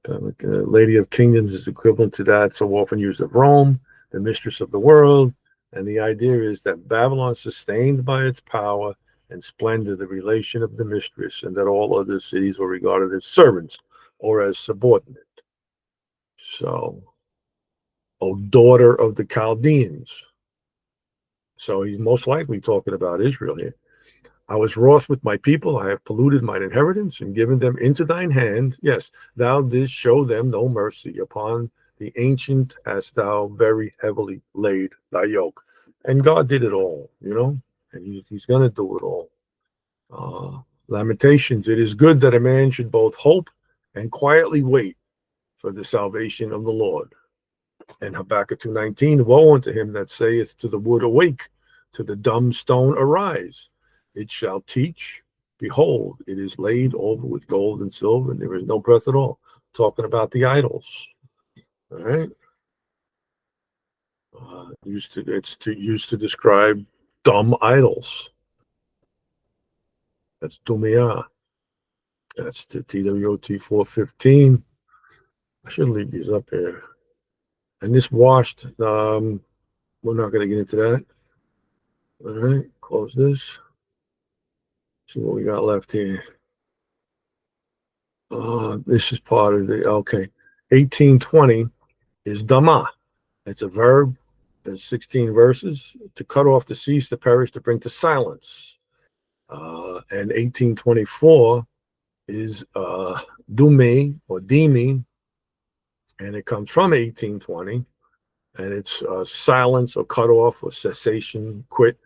Speaker 1: Lady of Kingdoms is equivalent to that, so often used of Rome, the mistress of the world. And the idea is that Babylon, sustained by its power and splendor, the relation of the mistress, and that all other cities were regarded as servants or as subordinate. So, O daughter of the Chaldeans. So he's most likely talking about Israel here. I was wroth with my people. I have polluted mine inheritance and given them into thine hand. Yes, thou didst show them no mercy. Upon the ancient hast thou very heavily laid thy yoke. And God did it all, and he's going to do it all. Lamentations, it is good that a man should both hope and quietly wait for the salvation of the Lord. And Habakkuk 2:19, woe unto him that saith to the wood, awake, to the dumb stone, arise. It shall teach, behold, it is laid over with gold and silver, and there is no breath at all. Talking about the idols. All right. Used to describe dumb idols. That's dumia. That's the TWOT 415. I should leave these up here. And this washed, we're not going to get into that. All right, close this. See what we got left here. This is part of the, okay. 1820 is dama. It's a verb. There's 16 verses. To cut off, to cease, to perish, to bring to silence. And 1824 is dume or dimi, and it comes from 1820, and it's silence or cut off or cessation, quit,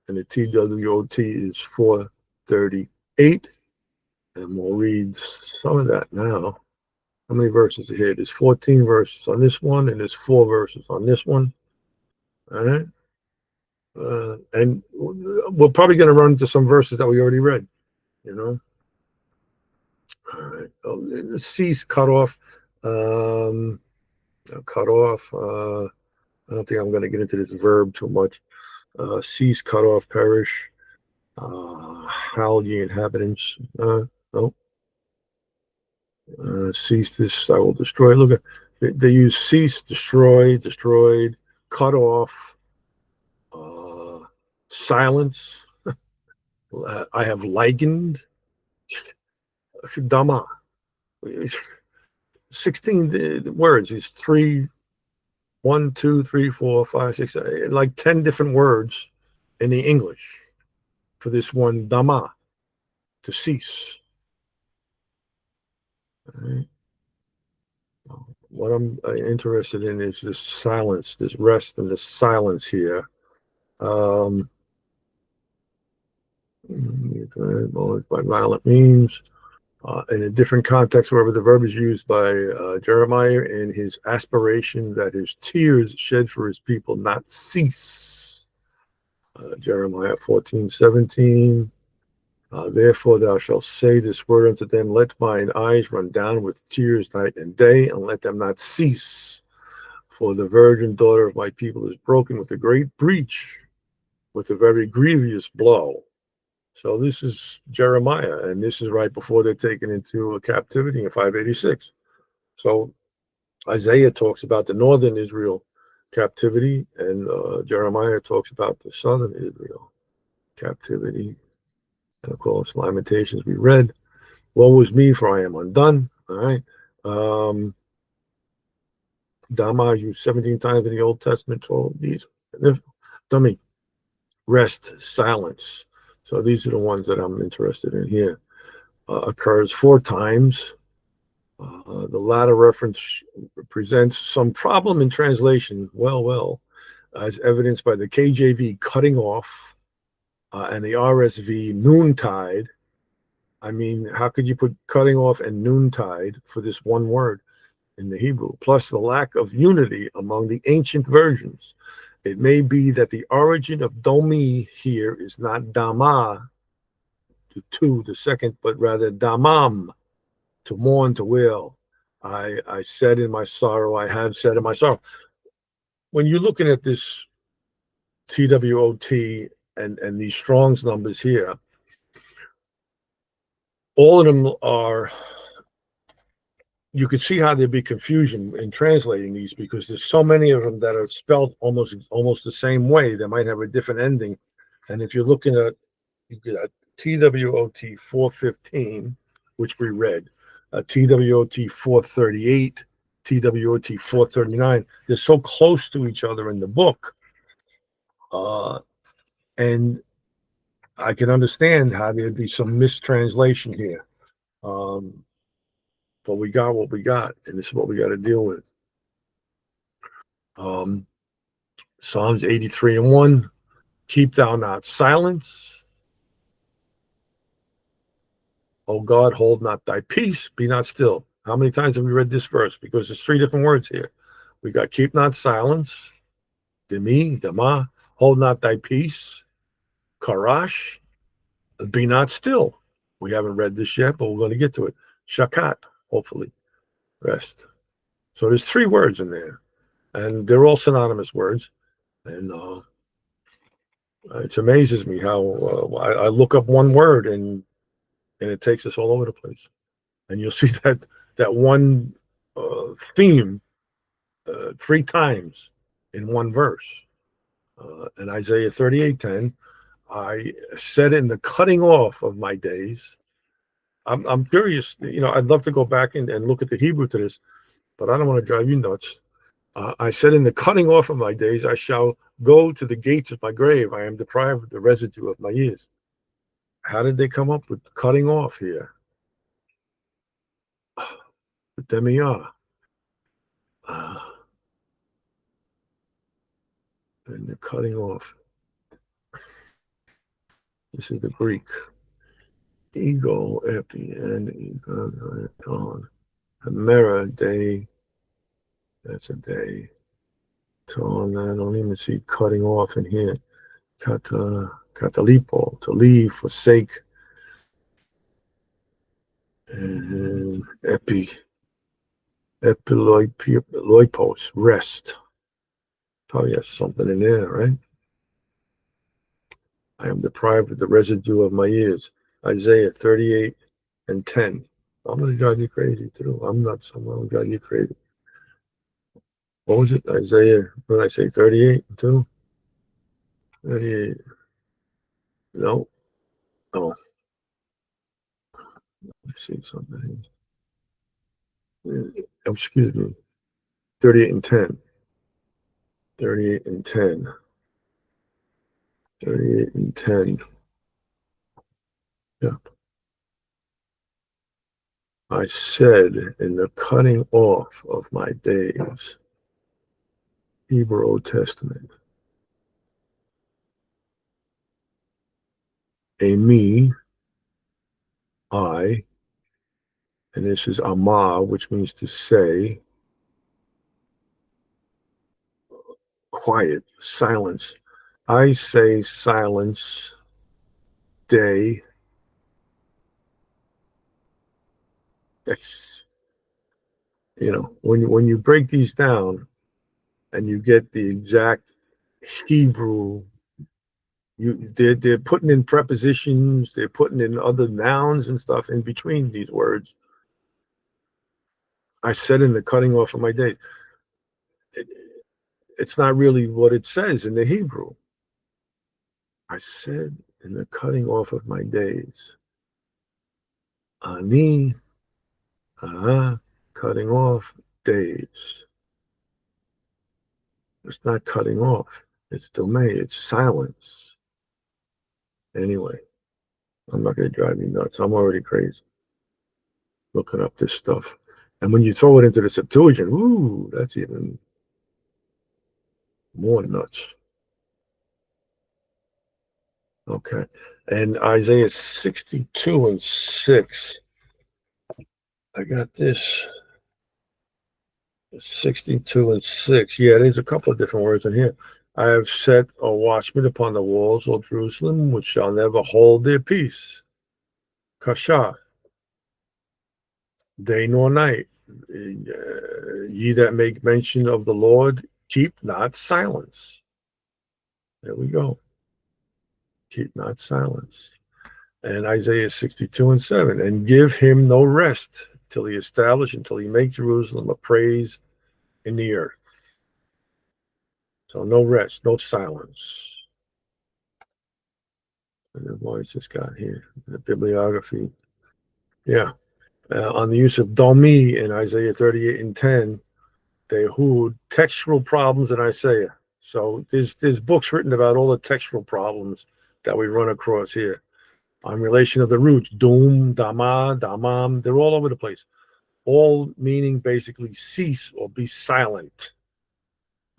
Speaker 1: and the TWOT is 438, and we'll read some of that now. How many verses are here? There's 14 verses on this one, and there's 4 verses on this one. All right. And we're probably going to run into some verses that we already read, All right. Oh, cease, cut off. Cut off. I don't think I'm going to get into this verb too much. Cease, cut off, perish. Howl, ye inhabitants. No. Cease this, I will destroy. Look, they use cease, destroy, destroyed, cut off, silence. I have likened. Dama. 16 words. It's 1, 2, 3, 4, 5, 6, like 10 different words in the English for this one dama, to cease. All right. What I'm interested in is this silence, this rest and this silence here. By violent means. In a different context, wherever the verb is used by Jeremiah in his aspiration that his tears shed for his people not cease. Jeremiah 14:17. Therefore thou shalt say this word unto them, let mine eyes run down with tears night and day, and let them not cease. For the virgin daughter of my people is broken with a great breach, with a very grievous blow. So this is Jeremiah, and this is right before they're taken into captivity in 586. So Isaiah talks about the northern Israel captivity, and Jeremiah talks about the southern Israel captivity. And of course, Lamentations we read. Woe is me, for I am undone. All right. Dama used 17 times in the Old Testament. 12 of these. Dummy. Rest, silence. So these are the ones that I'm interested in here. Occurs 4 times. The latter reference presents some problem in translation. Well. as evidenced by the KJV cutting off and the RSV noontide. I mean, how could you put cutting off and noontide for this one word in the Hebrew? Plus the lack of unity among the ancient versions. It may be that the origin of domi here is not dama, to the second, but rather damam, to mourn, to wail. I said in my sorrow, I have said in my sorrow. When you're looking at this TWOT and these Strong's numbers here, all of them are, you could see how there'd be confusion in translating these because there's so many of them that are spelled almost the same way. They might have a different ending. And if you're looking at, you get a TWOT 415, which we read, a TWOT 438, TWOT 439. They're so close to each other in the book. And I can understand how there'd be some mistranslation here. But we got what we got, and this is what we got to deal with. Psalms 83:1, keep thou not silence. O God, hold not thy peace, be not still. How many times have we read this verse? Because there's 3 different words here. We got keep not silence, demi, dama, hold not thy peace, karash, be not still. We haven't read this yet, but we're going to get to it. Shakat, hopefully, rest. So there's 3 words in there, and they're all synonymous words. And it amazes me how I look up one word and it takes us all over the place. And you'll see that one theme 3 times in one verse. In Isaiah 38:10, I said in the cutting off of my days. I'm curious, I'd love to go back and look at the Hebrew to this, but I don't want to drive you nuts. I said, in the cutting off of my days, I shall go to the gates of my grave. I am deprived of the residue of my years. How did they come up with cutting off here? But there we are. And the cutting off. This is the Greek. Ego, epi, and ego, on. Hamera, day. That's a day. Ton, I don't even see cutting off in here. Katalipo, to leave, forsake. And epiloipos, rest. Probably has something in there, right? I am deprived of the residue of my years. Isaiah 38:10. I'm going to drive you crazy too. I'm not someone who drive you crazy. What was it? Isaiah, what did I say? 38:2? 38. No. Oh. I see something. Excuse me. 38:10. 38:10. 38:10. Yeah. I said in the cutting off of my days, Hebrew Old Testament, a me, I, and this is ama, which means to say, quiet, silence. I say silence, day. Yes. When you break these down and you get the exact Hebrew, they're putting in prepositions, they're putting in other nouns and stuff in between these words. I said in the cutting off of my days. It's not really what it says in the Hebrew. I said in the cutting off of my days. Ani, cutting off days. It's not cutting off. It's domain. It's silence. Anyway, I'm not going to drive you nuts. I'm already crazy looking up this stuff. And when you throw it into the Septuagint, ooh, that's even. More nuts. Okay. And Isaiah 62 and 6. I got this 62 and 6. Yeah, there's a couple of different words in here. I have set a watchman upon the walls of Jerusalem, which shall never hold their peace. Kasha, day nor night. Ye that make mention of the Lord, keep not silence. There we go. Keep not silence. And Isaiah 62 and 7. And give him no rest till he establish, until he make Jerusalem a praise in the earth. So no rest, no silence. And what has this got here? The bibliography. Yeah. On the use of domi in Isaiah 38 and 10, they Hud, textual problems in Isaiah. So there's books written about all the textual problems that we run across here. On relation of the roots, dum, dama, damam, they're all over the place. All meaning basically cease or be silent.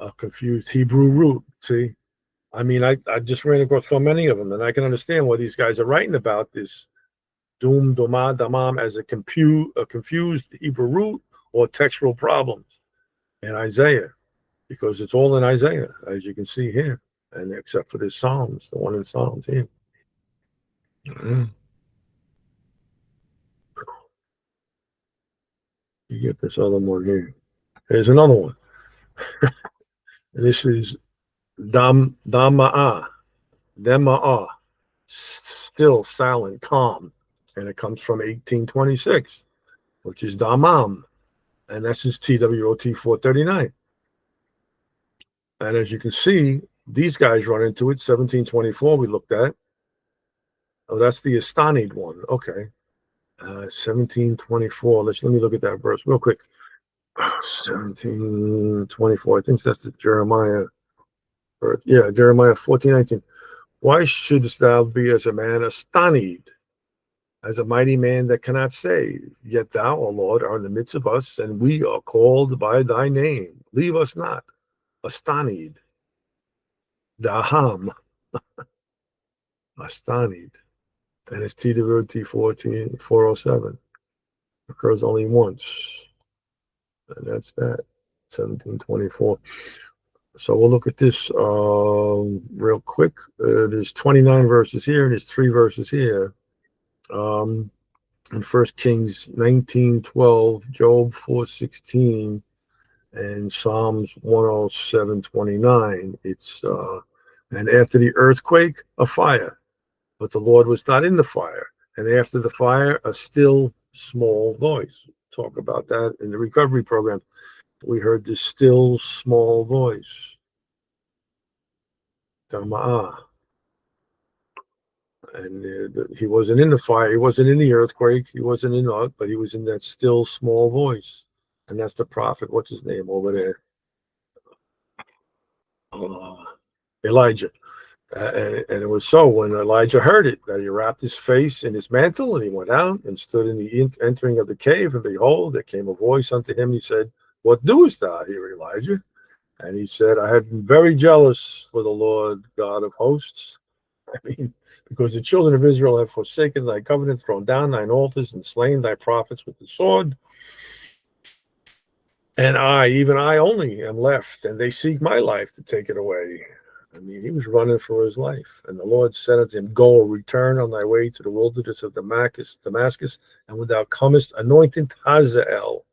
Speaker 1: A confused Hebrew root, see? I mean, I just ran across so many of them, and I can understand why these guys are writing about this dum, dama, damam as a confused Hebrew root or textual problems in Isaiah, because it's all in Isaiah, as you can see here, and except for the Psalms, the one in Psalms here. Mm. You get this other one here. Here's another one. This is Dama'ah, still silent, calm. And it comes from 1826, which is Damam. And that's his TWOT 439. And as you can see, these guys run into it. 1724 we looked at. Oh, that's the Astanid one. Okay. 1724. Let me look at that verse real quick. 1724. I think that's the Jeremiah verse. Yeah, Jeremiah 14:19. Why shouldst thou be as a man astonished, as a mighty man that cannot save? Yet thou, O Lord, art in the midst of us, and we are called by thy name. Leave us not. Astonished. Daham. Astonished. And it's TWT 407. Occurs only once. And that's that. 1724. So we'll look at this real quick. There's 29 verses here, and there's 3 verses here. In 1 Kings 19:12, Job 4:16, and Psalms 107:29. It's and after the earthquake, a fire, but the Lord was not in the fire. And after the fire, a still small voice. Talk about that in the recovery program. We heard this still small voice. Dama'ah. And he wasn't in the fire. He wasn't in the earthquake. He wasn't in it, but he was in that still small voice. And that's the prophet. What's his name over there? Elijah. And it was so when Elijah heard it, that he wrapped his face in his mantle, and he went out and stood in the entering of the cave. And behold, there came a voice unto him. He said, What doest thou here, Elijah? And he said, I have been very jealous for the Lord God of hosts. I mean, because the children of Israel have forsaken thy covenant, thrown down thine altars, and slain thy prophets with the sword. And I, even I only, am left, and they seek my life to take it away. I mean, he was running for his life. And the Lord said unto him, Go, return on thy way to the wilderness of Damascus, and when thou comest, anointed Hazael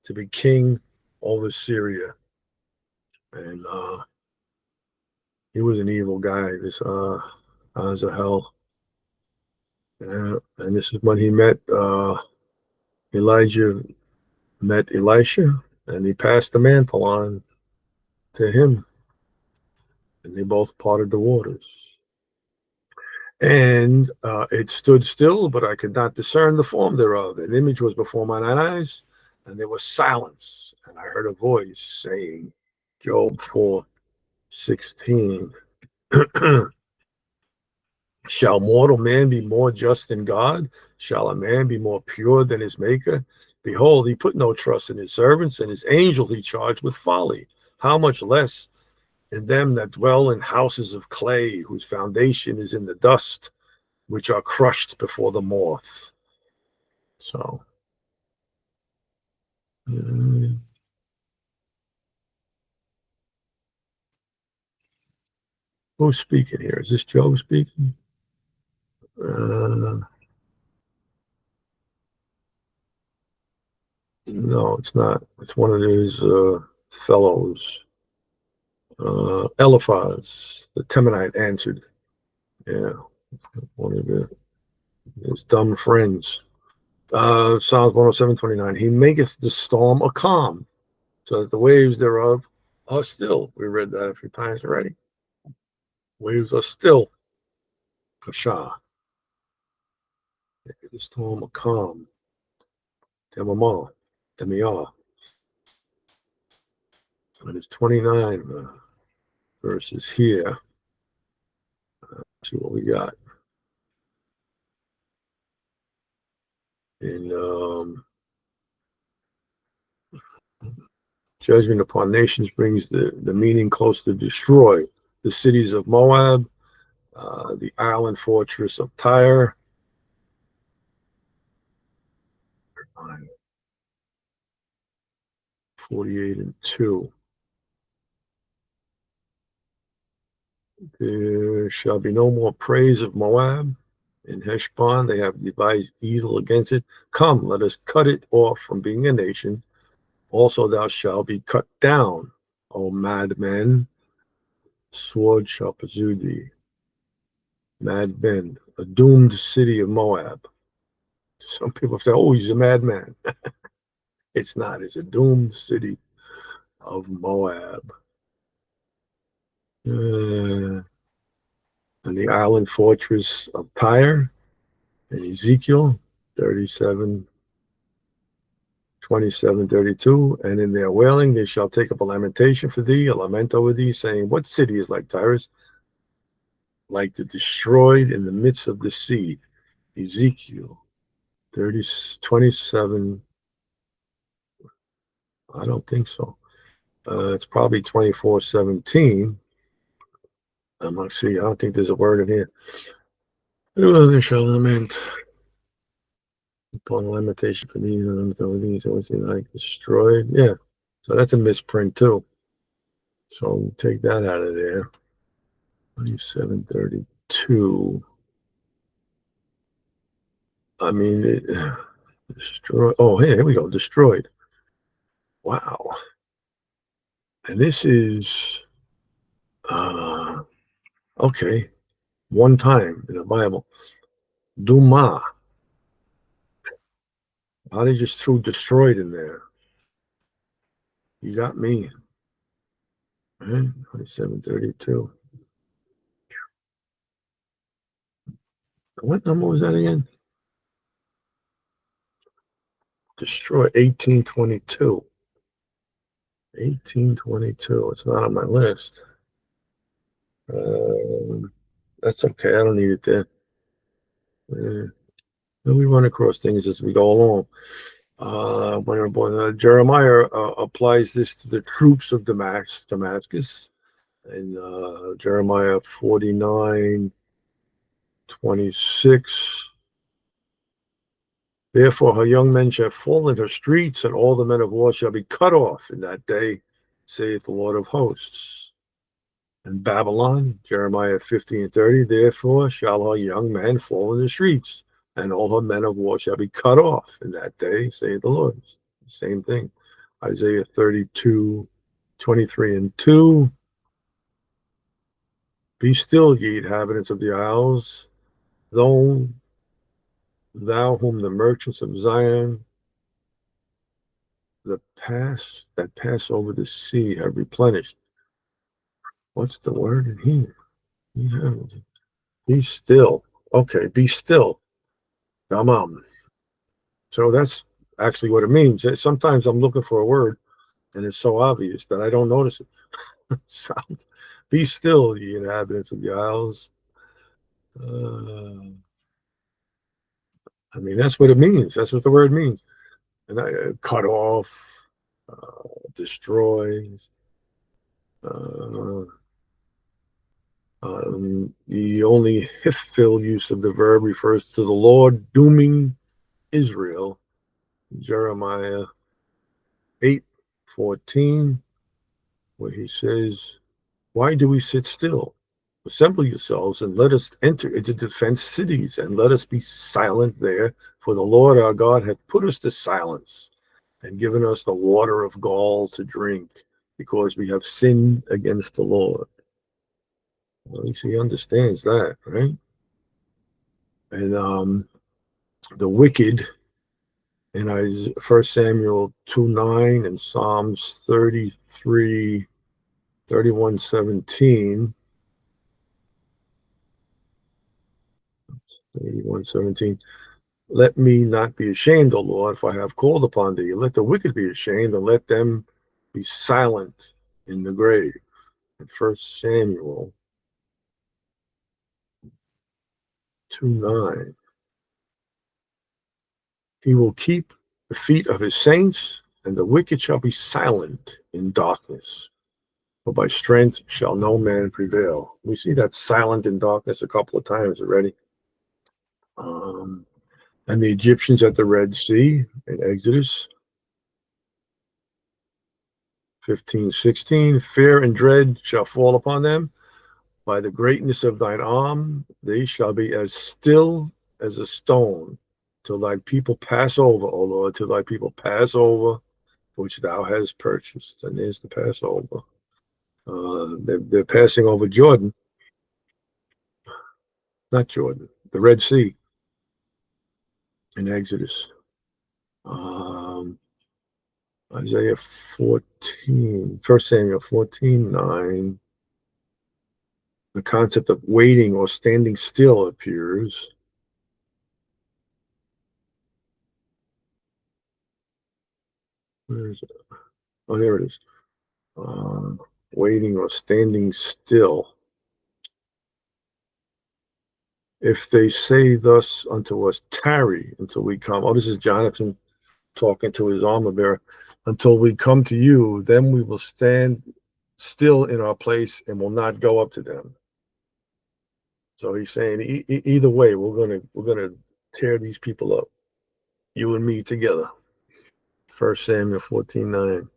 Speaker 1: to be king over Syria. And he was an evil guy, this Hazael. And this is when he met Elijah, met Elisha, and he passed the mantle on to him. And they both parted the waters. And it stood still, but I could not discern the form thereof. An image was before mine eyes, and there was silence. And I heard a voice saying, Job 4:16. Shall mortal man be more just than God? Shall a man be more pure than his maker? Behold, he put no trust in his servants, and his angels he charged with folly. How much less and them that dwell in houses of clay, whose foundation is in the dust, which are crushed before the moth. So, mm, who's speaking here? Is this Joe speaking? Uh, no, it's not. It's one of his fellows. Eliphaz, the Temanite, answered. Yeah, one of his dumb friends. Psalms 107:29. He maketh the storm a calm, so that the waves thereof are still. We read that a few times already. Waves are still. Kasha. Make the storm a calm. Temamah. Temiyah. And it's 29 verses here. See what we got. In judgment upon nations brings the meaning close to destroy the cities of Moab, the island fortress of Tyre. 48 and 2. There shall be no more praise of Moab. In Heshbon, they have devised evil against it. Come, let us cut it off from being a nation. Also, thou shalt be cut down, O madmen. Sword shall pursue thee. Madmen, a doomed city of Moab. Some people say, oh, he's a madman. It's not. It's a doomed city of Moab. And the island fortress of Tyre and Ezekiel 37, 27, 32. And in their wailing, they shall take up a lamentation for thee, a lament over thee, saying, what city is like Tyrus? Like the destroyed in the midst of the sea. Ezekiel 30, 27. I don't think so. It's probably 24:17. I'm not see. I don't think there's a word in here. They shall lament upon lamentation for these and these like destroyed. Yeah. So that's a misprint too. So take that out of there. 27:32. I mean, destroy. Oh, hey, here we go. Destroyed. Wow. And this is okay. One time in the Bible. Duma. How they just threw destroyed in there? You got me. Right? 27:32. What number was that again? Destroy 1822. 1822. It's not on my list. That's okay. I don't need it there. We run across things as we go along. When Jeremiah applies this to the troops of Damascus, in Jeremiah 49:26. Therefore, her young men shall fall in her streets, and all the men of war shall be cut off in that day, saith the Lord of hosts. And Babylon, Jeremiah 15:30. Therefore shall her young men fall in the streets, and all her men of war shall be cut off in that day, saith the Lord. Same thing. Isaiah 32:23 and 2. Be still, ye inhabitants of the isles, though thou whom the merchants of Zion that pass over the sea have replenished. What's the word in here? Be still. Okay, be still. Damam. So that's actually what it means. Sometimes I'm looking for a word and it's so obvious that I don't notice it. Sound. Be still, ye inhabitants of the isles. I mean, that's what it means. That's what the word means. And cut off, destroy. The only hifil use of the verb refers to the Lord dooming Israel. Jeremiah 8:14, where he says, "Why do we sit still? Assemble yourselves and let us enter into defense cities, and let us be silent there, for the Lord our God hath put us to silence and given us the water of gall to drink, because we have sinned against the Lord." Well, at least he understands that, right? And the wicked in Isaiah, 1 Samuel 2:9 and Psalms 31:17, 31:17. Let me not be ashamed, O Lord, for I have called upon thee. Let the wicked be ashamed, and let them be silent in the grave. In 1 Samuel 2:9. He will keep the feet of his saints, and the wicked shall be silent in darkness. For by strength shall no man prevail. We see that silent in darkness a couple of times already. And the Egyptians at the Red Sea in Exodus 15:16. Fear and dread shall fall upon them. By the greatness of thine arm, they shall be as still as a stone, till thy people pass over, O Lord, till thy people pass over, which thou hast purchased. And there's the Passover. They're passing over Jordan, not Jordan, the Red Sea in Exodus. Um, Isaiah 14, 1 Samuel 14:9. The concept of waiting or standing still appears. Where is it? Oh, there it is. Waiting or standing still. If they say thus unto us, tarry until we come. Oh, this is Jonathan talking to his armor bearer. Until we come to you, then we will stand still in our place and will not go up to them. So he's saying either way, we're gonna tear these people up, you and me together. 1 Samuel 14:9.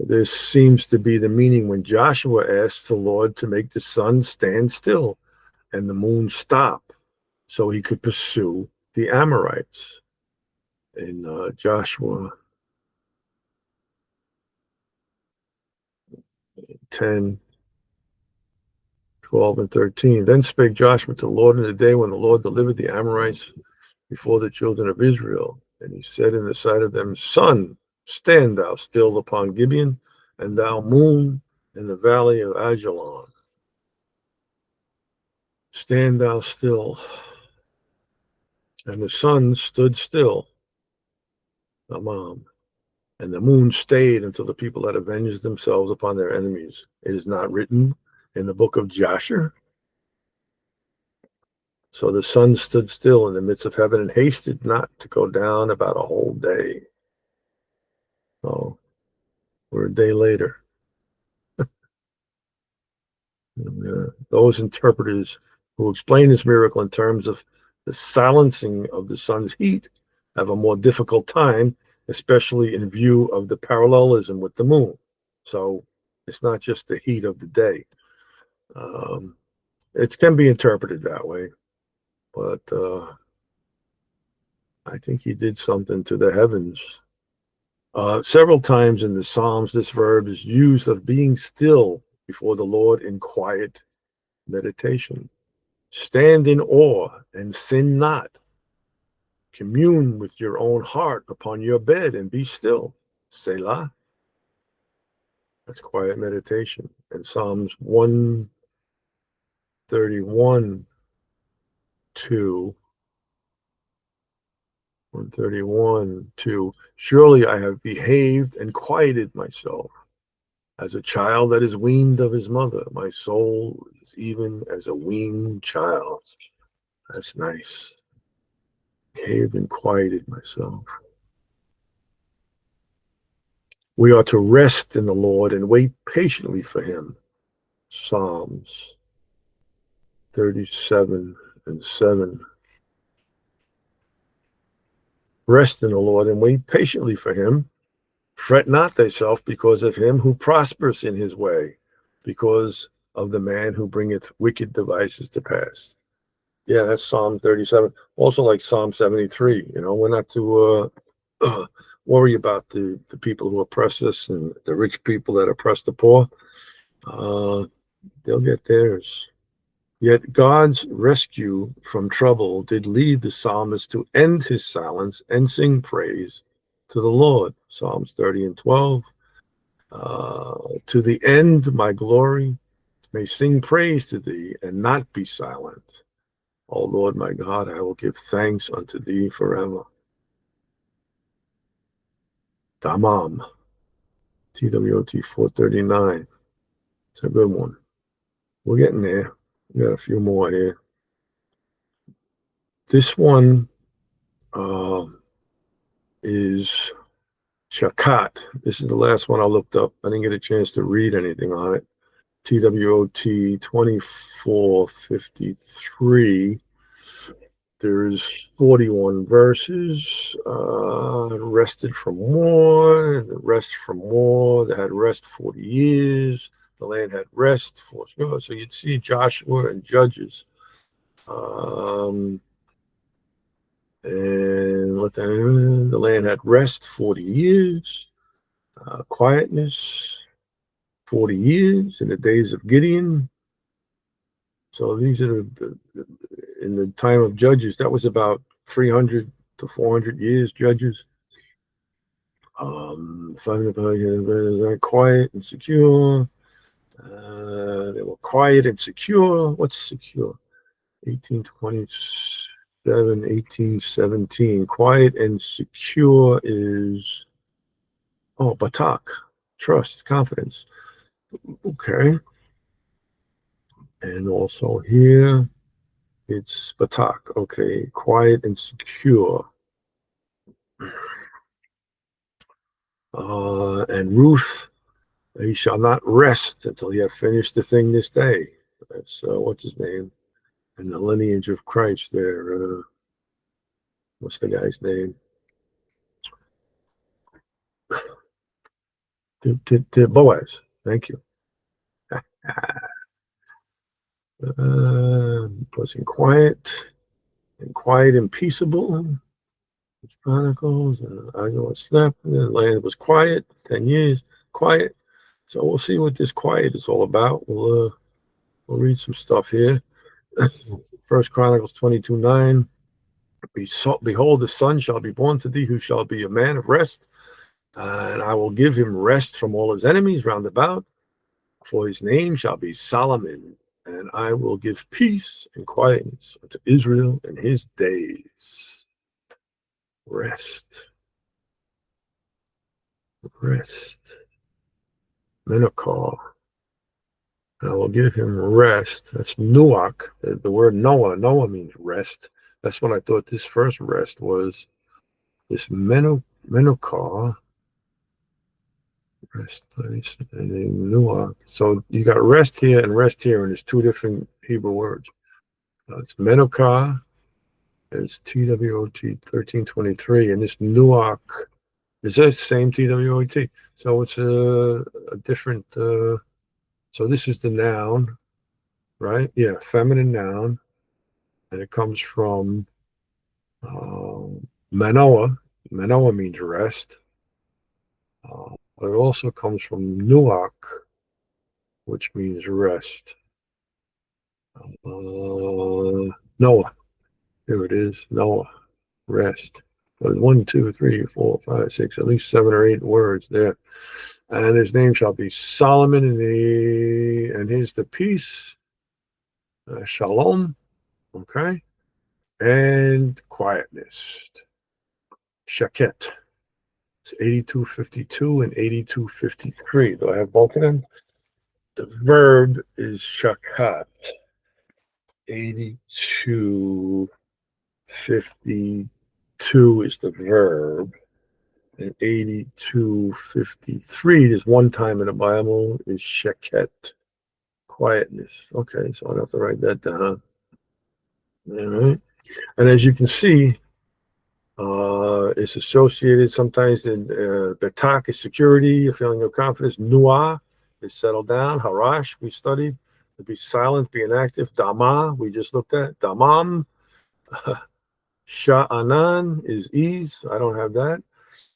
Speaker 1: This seems to be the meaning when Joshua asked the Lord to make the sun stand still and the moon stop so he could pursue the Amorites. In Joshua 10, 12, and 13. Then spake Joshua to the Lord in the day when the Lord delivered the Amorites before the children of Israel. And he said in the sight of them, Sun, stand thou still upon Gibeon, and thou moon in the valley of Ajalon. Stand thou still. And the sun stood still, Amam, and the moon stayed until the people had avenged themselves upon their enemies. It is not written in the book of Jasher. So the sun stood still in the midst of heaven and hasted not to go down about a whole day. Oh, we're a day later. Those interpreters who explain this miracle in terms of the silencing of the sun's heat have a more difficult time, especially in view of the parallelism with the moon. So it's not just the heat of the day. It can be interpreted that way, but I think he did something to the heavens. Several times in the Psalms, this verb is used of being still before the Lord in quiet meditation. Stand in awe and sin not. Commune with your own heart upon your bed and be still. Selah. That's quiet meditation. And Psalms 131, 2. 131, 2. Surely I have behaved and quieted myself as a child that is weaned of his mother. My soul is even as a weaned child. That's nice. Behaved and quieted myself. We are to rest in the Lord and wait patiently for him. Psalms 37 and 7. Rest in the Lord and wait patiently for him. Fret not thyself because of him who prospers in his way, because of the man who bringeth wicked devices to pass. Yeah, that's Psalm 37. Also like Psalm 73. We're not to worry about the people who oppress us and the rich people that oppress the poor. They'll get theirs. Yet God's rescue from trouble did lead the psalmist to end his silence and sing praise to the Lord. Psalms 30 and 12. To the end, my glory may sing praise to thee and not be silent. O Lord my God, I will give thanks unto thee forever. Damam, TWOT 439. It's a good one. We're getting there. We got a few more here. This one is Shakat. This is the last one I looked up. I didn't get a chance to read anything on it. TWOT 2453. There's 41 verses. Rested from war, rest from war. They had rest 40 years. The land had rest for sure. So you'd see Joshua and Judges. And the land had rest 40 years. Quietness 40 years in the days of Gideon. So these are in the time of Judges, that was about 300 to 400 years, Judges. Quiet and secure. They were quiet and secure. What's secure? 1827, 1817. Quiet and secure is, batak, trust, confidence. Okay. And also here, it's batak. Okay, quiet and secure. And Ruth, he shall not rest until he have finished the thing this day. That's what's his name? And the lineage of Christ there. What's the guy's name? Boaz. Thank you. Was in quiet and peaceable. Chronicles. I go and slept. And the land was quiet. 10 years quiet. So we'll see what this quiet is all about. We'll read some stuff here. First Chronicles 22:9. Behold, the son shall be born to thee, who shall be a man of rest, and I will give him rest from all his enemies round about. For his name shall be Solomon, and I will give peace and quietness unto Israel in his days. Rest. Menachor. I will give him rest. That's Nuach. The word Noah. Noah means rest. That's what I thought this first rest was. This Menachor. Rest place. And then Nuach. So you got rest here, and there's two different Hebrew words. It's Menachor. It's TWOT 1323. And this Nuach is the same TWOT. So it's a different. So this is the noun, right? Yeah, feminine noun. And it comes from Manoah. Manoah means rest. But it also comes from Nuach, which means rest. Noah. Here it is. Noah. Rest. But 1, 2, 3, 4, 5, 6, at least 7 or 8 words there. And his name shall be Solomon, and here's the peace. Shalom. Okay. And quietness. Shaket. It's 8252 and 8253. Do I have both of them? The verb is shakat. 8252 is the verb. And 8253, there's one time in the Bible, is shaket. quietness. Okay, so I'll have to write that down. All right. And as you can see, it's associated sometimes in betak is security, a feeling of confidence. Nuah is settle down. Harash, we studied. To be silent, be inactive. Dama, we just looked at. Damam. Sha'anan is ease. I don't have that.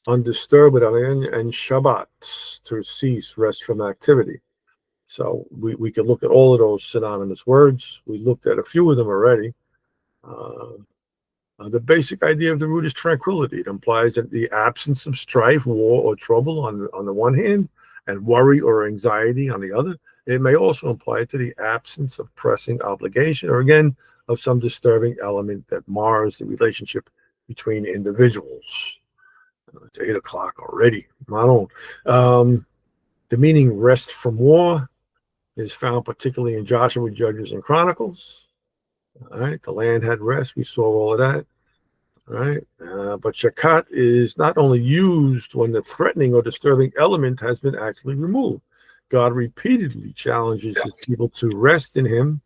Speaker 1: Undisturbed, and Shabbat, to cease, rest from activity. So we could look at all of those synonymous words. We looked at a few of them already. Uh, the basic idea of the root is tranquility. It implies that the absence of strife, war, or trouble on the one hand, and worry or anxiety on the other. It may also imply to the absence of pressing obligation, or again, of some disturbing element that mars the relationship between individuals. It's 8 o'clock already. The meaning rest from war is found particularly in Joshua, Judges, and Chronicles. All right, the land had rest. We saw all of that. All right, but shakat is not only used when the threatening or disturbing element has been actually removed. God repeatedly challenges his people to rest in him,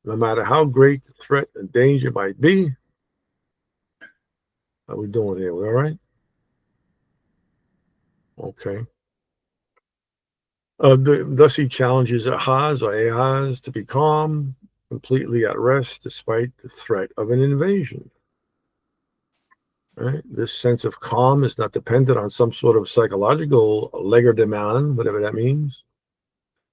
Speaker 1: no matter how great the threat and danger might be. How we doing here? We all right? Okay. Thus he challenges Ahaz or Ahaz to be calm, completely at rest, despite the threat of an invasion. Right? This sense of calm is not dependent on some sort of psychological legerdemain, whatever that means,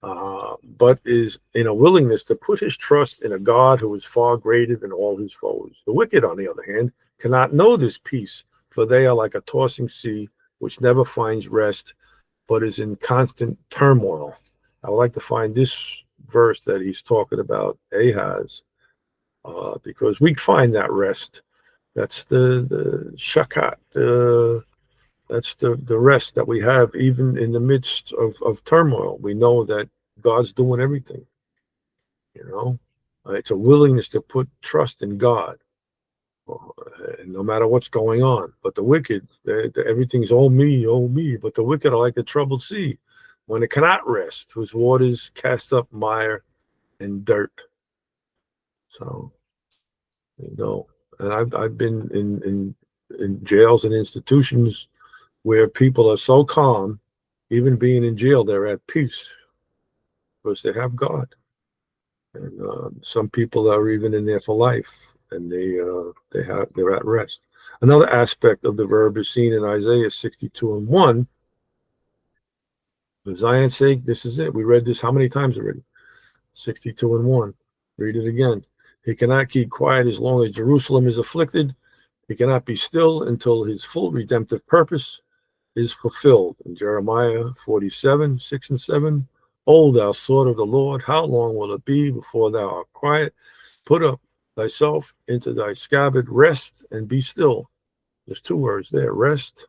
Speaker 1: but is in a willingness to put his trust in a God who is far greater than all his foes. The wicked, on the other hand, cannot know this peace, for they are like a tossing sea which never finds rest, but is in constant turmoil. I would like to find this verse that he's talking about Ahaz, because we find that rest. That's the shakat. That's the rest that we have even in the midst of turmoil. We know that God's doing everything. You know, it's a willingness to put trust in God, no matter what's going on. But the wicked, everything's oh me, oh me. But the wicked are like the troubled sea, when it cannot rest, whose waters cast up mire and dirt. So you know, and I've been in jails and institutions where people are so calm, even being in jail, they're at peace because they have God. And some people are even in there for life, and they're at rest. Another aspect of the verb is seen in Isaiah 62:1. For Zion's sake, this is it. We read this how many times already? 62:1. Read it again. He cannot keep quiet as long as Jerusalem is afflicted. He cannot be still until his full redemptive purpose is fulfilled. In Jeremiah 47:6-7, O thou sword of the Lord, how long will it be before thou art quiet? Put up thyself into thy scabbard, rest and be still. There's two words there, rest.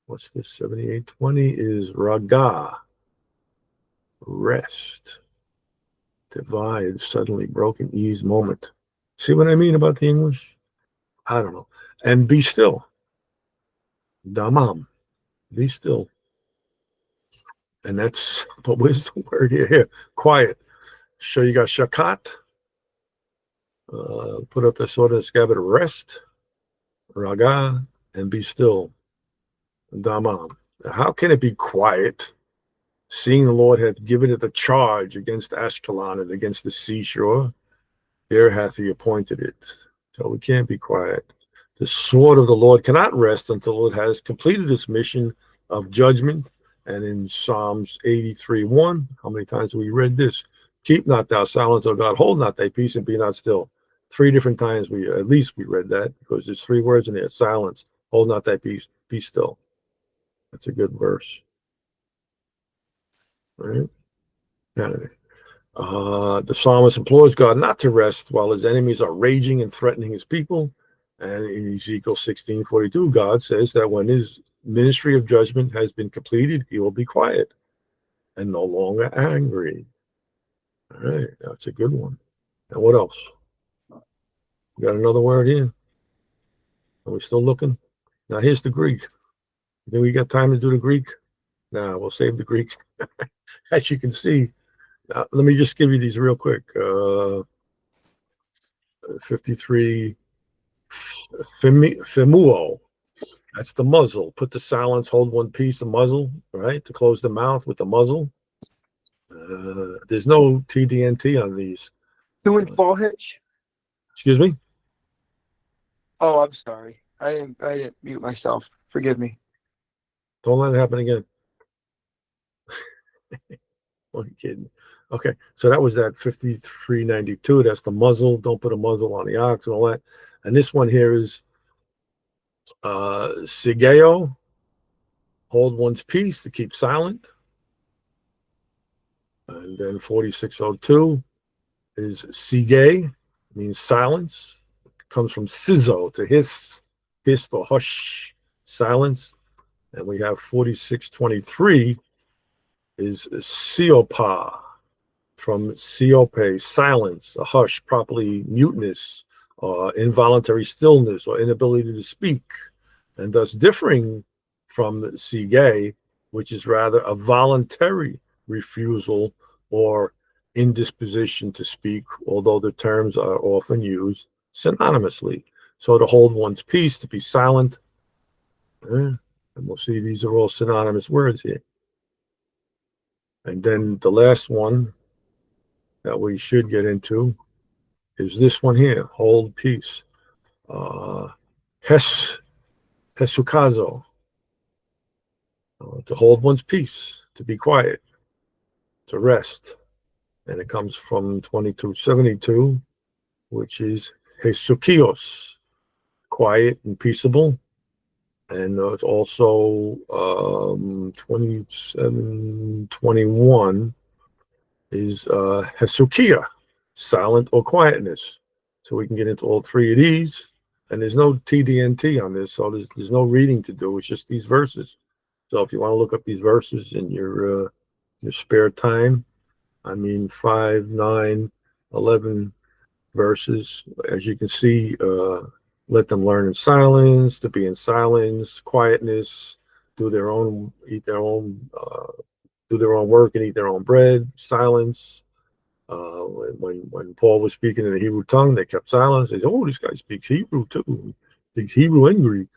Speaker 1: What's this? 78:20 is raga, rest. Divide, suddenly broken, ease, moment. See what I mean about the English? I don't know. And be still. Damam, be still. And that's, but where's the word here? Quiet. So you got shakat, put up the sword and scabbard, rest, raga, and be still. Damam. How can it be quiet, seeing the Lord hath given it a charge against Ashkelon and against the seashore? There hath he appointed it. So we can't be quiet. The sword of the Lord cannot rest until it has completed its mission of judgment. And in Psalms 83:1, how many times have we read this? Keep not thou silence, O God, hold not thy peace and be not still. 3 different times at least we read that, because there's 3 words in there: silence, hold not thy peace, be still. That's a good verse. All right. Anyway. The psalmist implores God not to rest while his enemies are raging and threatening his people. And in Ezekiel 16:42, God says that when his ministry of judgment has been completed, he will be quiet and no longer angry. All right, that's a good one. And what else? We got another word here. Are we still looking? Now here's the Greek. You think we got time to do the Greek? Nah, we'll save the Greek. As you can see, Let me just give you these real quick. 53 femuo. That's the muzzle. Put the silence, hold one piece, the muzzle, right? To close the mouth with the muzzle. There's no TDNT on these.
Speaker 2: Doing fall hitch?
Speaker 1: Excuse me?
Speaker 2: Oh, I'm sorry. I didn't mute myself. Forgive me.
Speaker 1: Don't let it happen again. Only kidding. Okay, so that was that 5392. That's the muzzle. Don't put a muzzle on the ox and all that. And this one here is Sigeo. Hold one's peace to keep silent. And then 4602 is Sige, means silence. It comes from Sizo, to hiss or hush, silence. And we have 4623 is Siopa, from Siope, silence, a hush, properly muteness, involuntary stillness, or inability to speak, and thus differing from Sige, which is rather a voluntary refusal or indisposition to speak, although the terms are often used synonymously. So to hold one's peace, to be silent, and we'll see these are all synonymous words here. And then the last one that we should get into is this one here, hold peace. Hesukazo, to hold one's peace, to be quiet, to rest. And it comes from 2272, which is Hesukios, quiet and peaceable. And it's also 2721 is Hesukia, silent or quietness. So we can get into all three of these. And there's no TDNT on this, so there's no reading to do. It's just these verses. So if you want to look up these verses in your spare time, I mean 5, 9, 11 verses. As you can see, let them learn in silence, to be in silence, quietness, do their own work and eat their own bread, silence. When Paul was speaking in the Hebrew tongue, they kept silence. They said, "Oh, this guy speaks Hebrew too. Speaks Hebrew and Greek."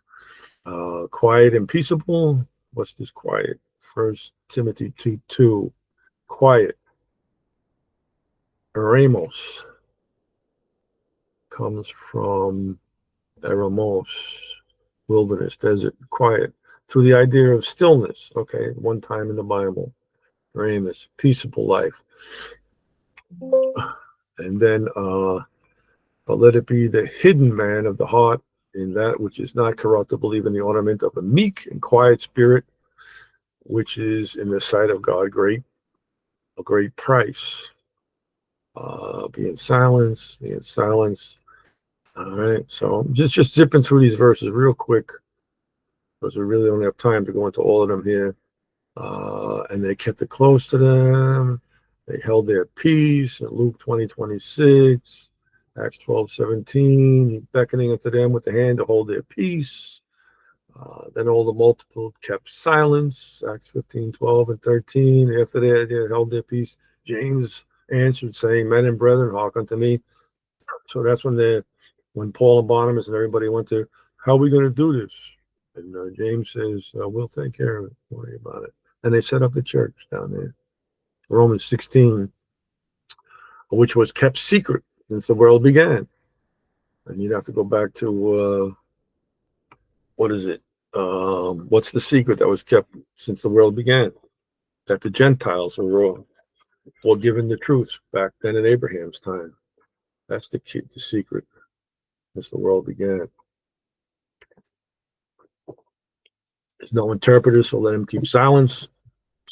Speaker 1: Quiet and peaceable. What's this quiet? 1 Timothy 2:2. Quiet. Eremos comes from eremos, wilderness, desert, quiet. Through the idea of stillness. Okay, one time in the Bible. Eremos, peaceable life. And then, but let it be the hidden man of the heart, in that which is not corruptible, even the ornament of a meek and quiet spirit, which is in the sight of God a great price. Be in silence. All right, so just zipping through these verses real quick, because we really don't have time to go into all of them here. And they kept it close to them. They held their peace in Luke 20:26, Acts 12:17, beckoning unto them with the hand to hold their peace. Then all the multitude kept silence, Acts 15:12 and 13. After they held their peace, James answered, saying, "Men and brethren, hearken unto me." So that's when Paul and Barnabas and everybody went to, "How are we going to do this?" And James says, "We'll take care of it. Don't worry about it." And they set up the church down there. Romans 16, which was kept secret since the world began. And you'd have to go back to, what is it? What's the secret that was kept since the world began? That the Gentiles were given the truth back then in Abraham's time. That's the key, the secret, since the world began. There's no interpreter, so let him keep silence.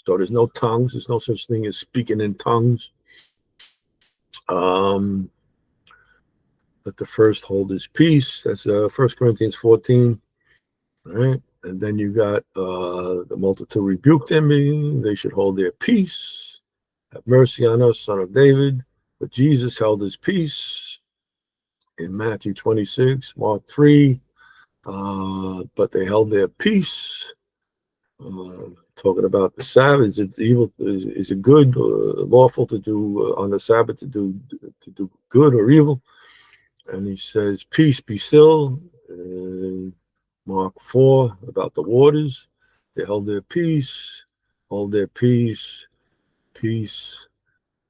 Speaker 1: So there's no tongues. There's no such thing as speaking in tongues. Let the first hold his peace. That's 1 Corinthians 14. All right. And then you got the multitude rebuked them. They should hold their peace. Have mercy on us, son of David. But Jesus held his peace in Matthew 26, Mark 3. But they held their peace. Talking about the Sabbath, it's evil. Is it good, lawful to do on the Sabbath to do good or evil? And he says, "Peace, be still." Mark 4 about the waters. They held their peace, hold their peace, peace,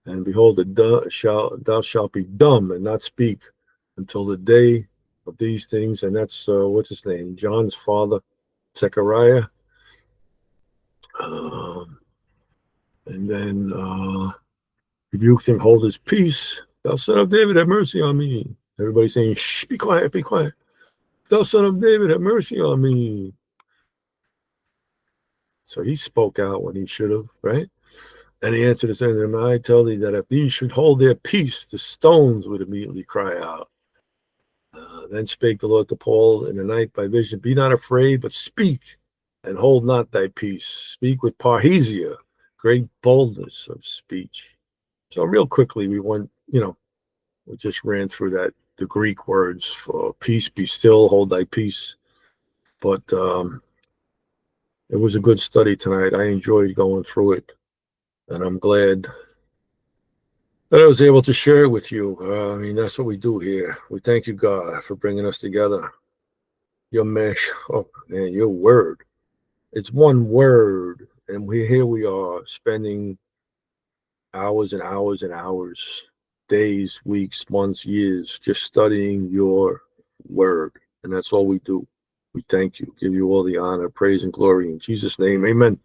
Speaker 1: and behold, thou shalt be dumb and not speak until the day of these things. And that's what's his name, John's father, Zechariah. Um, and then rebuked him, hold his peace. Thou son of David, have mercy on me. Everybody saying, shh, be quiet, be quiet. Thou son of David, have mercy on me. So he spoke out when he should have, right? And he answered and said to them, I tell thee that if these should hold their peace, the stones would immediately cry out. Then spake the Lord to Paul in the night by vision, be not afraid, but speak, and hold not thy peace. Speak with parhesia, great boldness of speech. So real quickly, we just ran through the Greek words for peace, be still, hold thy peace. But it was a good study tonight. I enjoyed going through it, and I'm glad that I was able to share it with you. I mean, that's what we do here. We thank you, God, for bringing us together. Your mesh, oh man, your word. It's one word, and here we are spending hours and hours and hours, days, weeks, months, years, just studying your word. And that's all we do. We thank you, give you all the honor, praise, and glory in Jesus' name. Amen.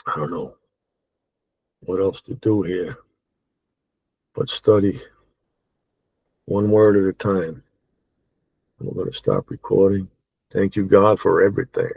Speaker 1: I don't know what else to do here but study one word at a time. We're going to stop recording. Thank you, God, for everything.